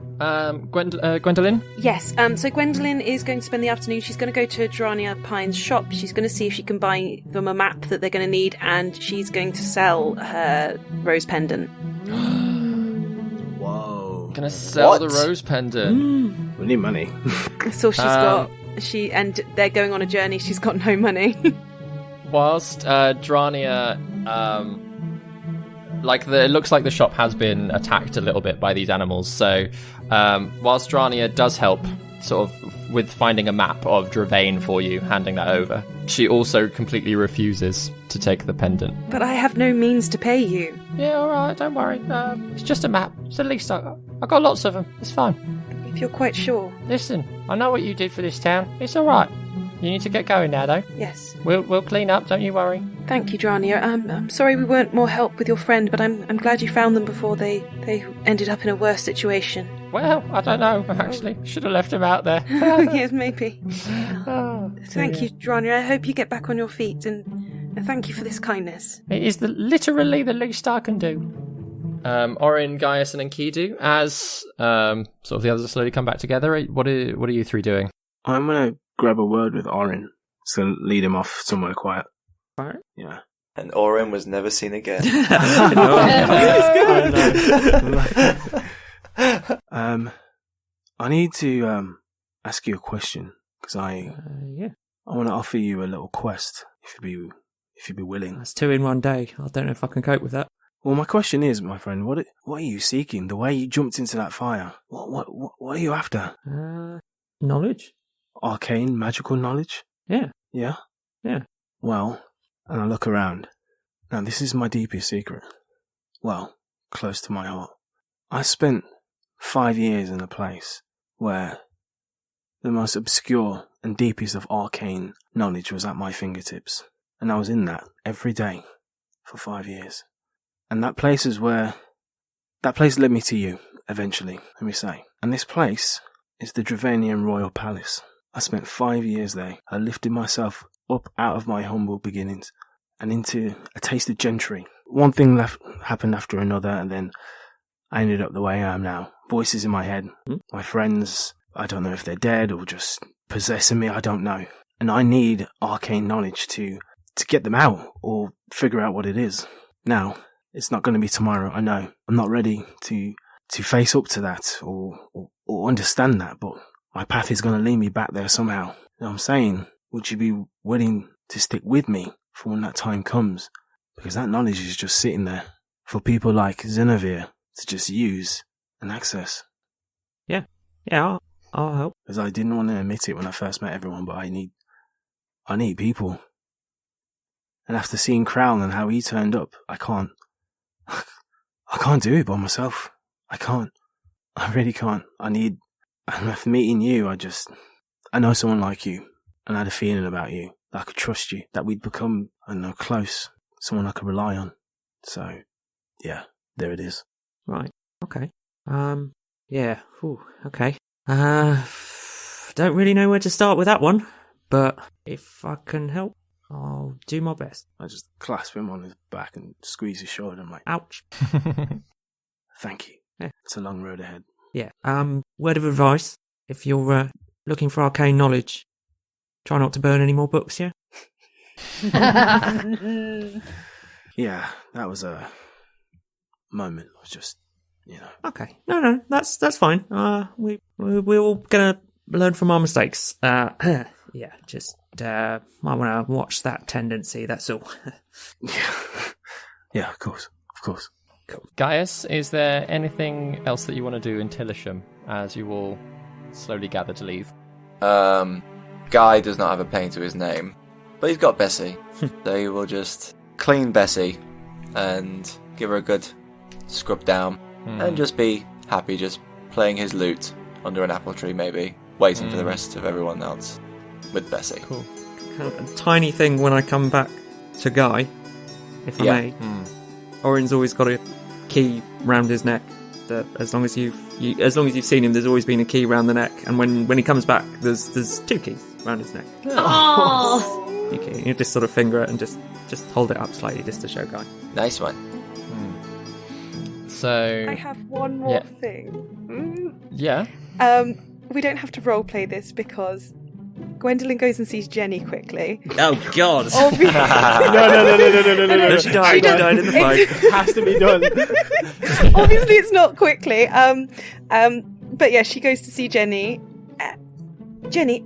Gwendolyn? Yes, so Gwendolyn is going to spend the afternoon. She's going to go to Drania Pine's shop. She's going to see if she can buy them a map that they're going to need, and she's going to sell her rose pendant. Whoa. Gonna sell What? the rose pendant. We need money. So she's got... And they're going on a journey. She's got no money. Whilst Drania, it looks like the shop has been attacked a little bit by these animals. So, whilst Drania does help, sort of with finding a map of Dravane for you, handing that over, she also completely refuses to take the pendant. But I have no means to pay you. Yeah, all right, don't worry. It's just a map. It's the least I got lots of them. It's fine. If you're quite sure. Listen, I know what you did for this town. It's all right. You need to get going now, though. Yes. We'll clean up. Don't you worry. Thank you, Drania. I'm sorry we weren't more help with your friend, but I'm glad you found them before they ended up in a worse situation. Well, I don't know. Actually, should have left him out there. Yes, maybe. Oh, Thank you, Drania. I hope you get back on your feet, and thank you for this kindness. It is literally the least I can do. Orryn, Gaius, and Enkidu, as sort of the others slowly come back together. What are you three doing? I'm going to grab a word with Orryn. It's going to lead him off somewhere quiet. Right. Yeah. And Orryn was never seen again. I need to ask you a question because I want to offer you a little quest if you'd be willing. That's 2 in 1 day. I don't know if I can cope with that. Well, my question is, my friend, what are you seeking? The way you jumped into that fire, what are you after? Knowledge? Arcane, magical knowledge? Yeah. Yeah? Yeah. Well, and I look around. Now, this is my deepest secret. Well, close to my heart. I spent 5 years in a place where the most obscure and deepest of arcane knowledge was at my fingertips. And I was in that every day for 5 years. And that place led me to you, eventually, let me say. And this place is the Dravanian Royal Palace. I spent 5 years there. I lifted myself up out of my humble beginnings and into a taste of gentry. One thing happened after another, and then I ended up the way I am now. Voices in my head. My friends, I don't know if they're dead or just possessing me, I don't know. And I need arcane knowledge to get them out or figure out what it is. Now, it's not going to be tomorrow, I know. I'm not ready to to face up to that or understand that, but my path is going to lead me back there somehow. You know what I'm saying? Would you be willing to stick with me for when that time comes? Because that knowledge is just sitting there for people like Zenevere to just use and access. Yeah, I'll help. Because I didn't want to admit it when I first met everyone, but I need people. And after seeing Crown and how he turned up, I can't do it by myself. I can't. I really can't. And after meeting you, I know someone like you, and I had a feeling about you, that I could trust you, that we'd become, close, someone I could rely on. So, yeah, there it is. Right. Okay. Yeah. Ooh, okay. Don't really know where to start with that one, but if I can help, I'll do my best. I just clasp him on his back and squeeze his shoulder. I'm like, ouch. Thank you. Yeah. It's a long road ahead. Yeah. Word of advice: if you're looking for arcane knowledge, try not to burn any more books. Yeah. Yeah, that was a moment. I was just, Okay. No, that's fine. We're all gonna learn from our mistakes. Yeah, just might want to watch that tendency. That's all. Yeah, of course. Cool. Gaius, is there anything else that you want to do in Tillisham as you all slowly gather to leave? Guy does not have a pain to his name, but he's got Bessie. So he will just clean Bessie and give her a good scrub down and just be happy just playing his lute under an apple tree, maybe, waiting for the rest of everyone else with Bessie. Cool. Kind of a tiny thing when I come back to Guy, if I may. Orryn's always got a key round his neck. That as long as you've seen him, there's always been a key round the neck. And when he comes back, there's 2 keys round his neck. Oh, You just sort of finger it and just hold it up slightly just to show Guy. Nice one. So I have one more thing. Yeah. We don't have to roleplay this because Gwendolyn goes and sees Jenny quickly. Oh God! No. No, she died. She died in the fight. It has to be done. Obviously, it's not quickly. But yeah, she goes to see Jenny. Jenny,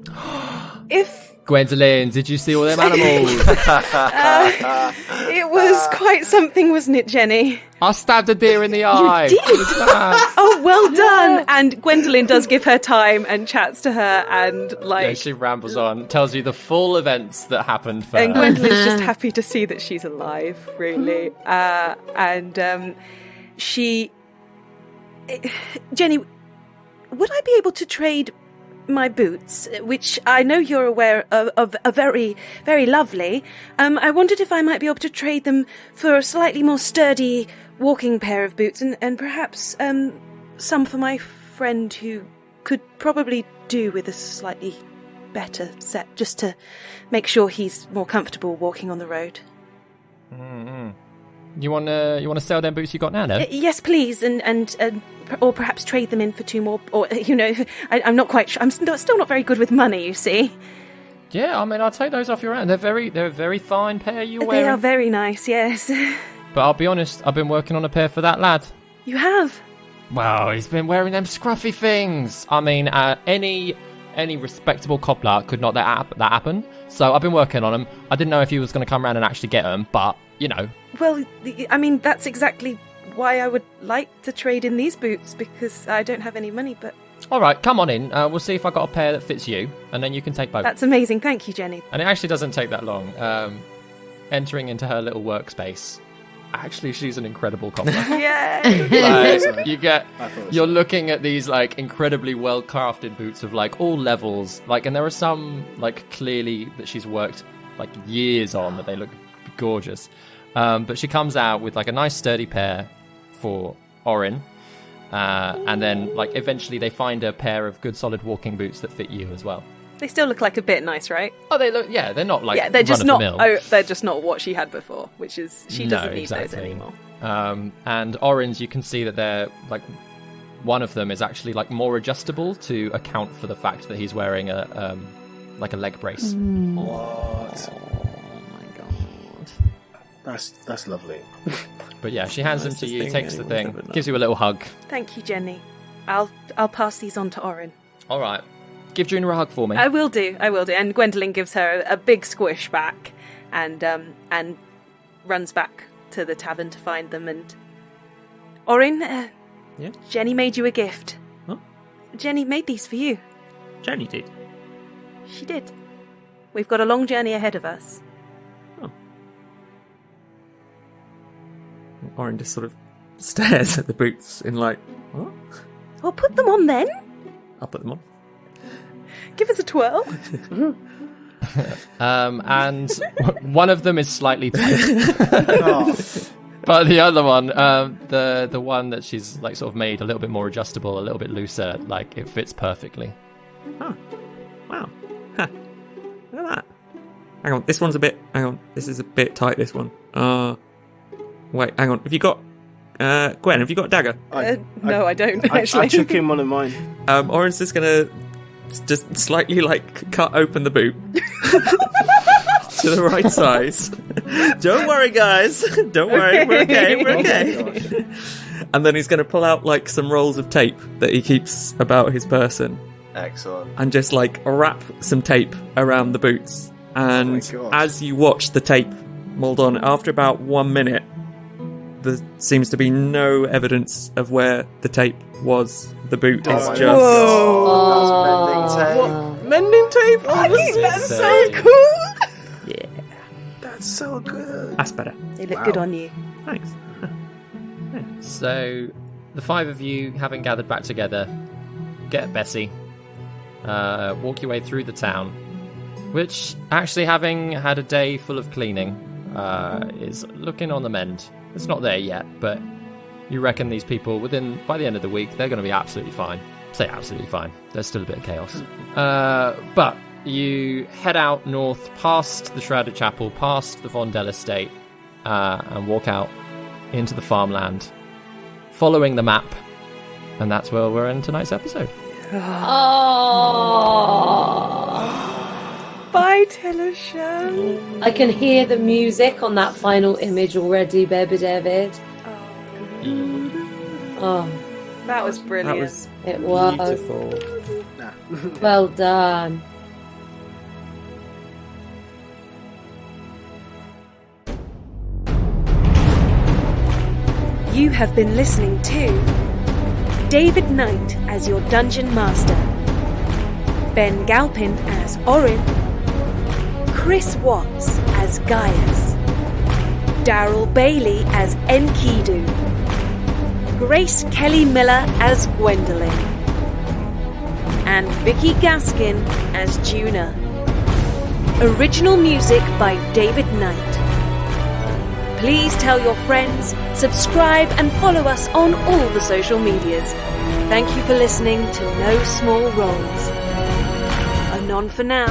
if Gwendolyn, did you see all them animals? it was quite something, wasn't it, Jenny? I stabbed a deer in the eye. You did? Oh, well done. And Gwendolyn does give her time and chats to her and Yeah, she rambles on, tells you the full events that happened for and her. Gwendolyn's just happy to see that she's alive, really. Jenny, would I be able to trade my boots, which I know you're aware of are very, very lovely? I wondered if I might be able to trade them for a slightly more sturdy walking pair of boots and perhaps some for my friend who could probably do with a slightly better set, just to make sure he's more comfortable walking on the road. Mm-hmm. You want to sell them boots you got now, no? Yes, please, and or perhaps trade them in for 2 more. Or I'm not quite sure. I'm still not very good with money. You see. Yeah, I mean, I'll take those off your hand. They're a very fine pair you're wearing. They are very nice. Yes. But I'll be honest, I've been working on a pair for that lad. You have. Well, he's been wearing them scruffy things. I mean, any respectable cobbler could not that happen. So I've been working on them. I didn't know if he was going to come around and actually get them, but Well, I mean, that's exactly why I would like to trade in these boots, because I don't have any money. But all right, come on in. We'll see if I got a pair that fits you, and then you can take both. That's amazing. Thank you, Jenny. And it actually doesn't take that long. Entering into her little workspace. Actually, she's an incredible cobbler. Yeah. You're looking at these incredibly well crafted boots of all levels, and there are some clearly that she's worked years on that they look gorgeous. But she comes out with a nice sturdy pair for Orryn, and then eventually they find a pair of good solid walking boots that fit you as well. They still look a bit nice, right? Oh, they look. Yeah, they're not they're just not. run-of-the-mill. They're just not what she had before, which is she doesn't need those anymore. And Orryn's, you can see that they're one of them is actually more adjustable to account for the fact that he's wearing a leg brace. What? Oh my God. That's lovely. But yeah, she hands them to Nicest you, thing takes the anyone's thing, ever done. gives you a little hug. Thank you, Jenny. I'll pass these on to Orryn. All right. Give Juna a hug for me. I will do. And Gwendolyn gives her a big squish back, and runs back to the tavern to find them. And Orryn, Yeah? Jenny made you a gift. Huh? Jenny made these for you. Jenny did. She did. We've got a long journey ahead of us. Orryn just sort of stares at the boots in like, what? Well, put them on then. I'll put them on. Give us a twirl. And one of them is slightly tight. But the other one, the one that she's like sort of made a little bit more adjustable, a little bit looser, like it fits perfectly. Oh, wow. Huh. Look at that. Hang on, this one's a bit... Hang on, this is a bit tight, this one. Wait, hang on. Have you got... Gwen, have you got a dagger? No, I don't, actually. I chuck in one of mine. Orryn's just gonna just slightly, like, cut open the boot. To the right size. Don't worry, guys. Don't worry. We're okay. And then he's gonna pull out, like, some rolls of tape that he keeps about his person. Excellent. And just, like, wrap some tape around the boots. And God. as you watch the tape mold on, after about 1 minute, there seems to be no evidence of where the tape was. The boot is my just... God. That's Mending tape? Oh, That's so cool. Yeah, that's so good. that's better. They look good on you. Thanks. So, the five of you, having gathered back together, get Bessie, walk your way through the town, which, actually having had a day full of cleaning, is looking on the mend. It's not there yet, but you reckon these people, by the end of the week, they're going to be absolutely fine. Say absolutely fine. There's still a bit of chaos. But you head out north, past the Shrouded Chapel, past the Vondel estate, and walk out into the farmland, following the map. And that's where we're in tonight's episode. Bye, Telesham. I can hear the music on that final image already, baby David. Oh, That was brilliant. That was it was. beautiful. Well done. You have been listening to David Knight as your Dungeon Master, Ben Galpin as Orryn, Chris Watts as Gaius, Darrel Bailey as Enkidu, Grace Kelly Miller as Gwendellyn, and Vicky Gaskin as Juna. Original music by David Knight. Please tell your friends, subscribe and follow us on all the social medias. Thank you for listening to No Small Roles. Anon for now.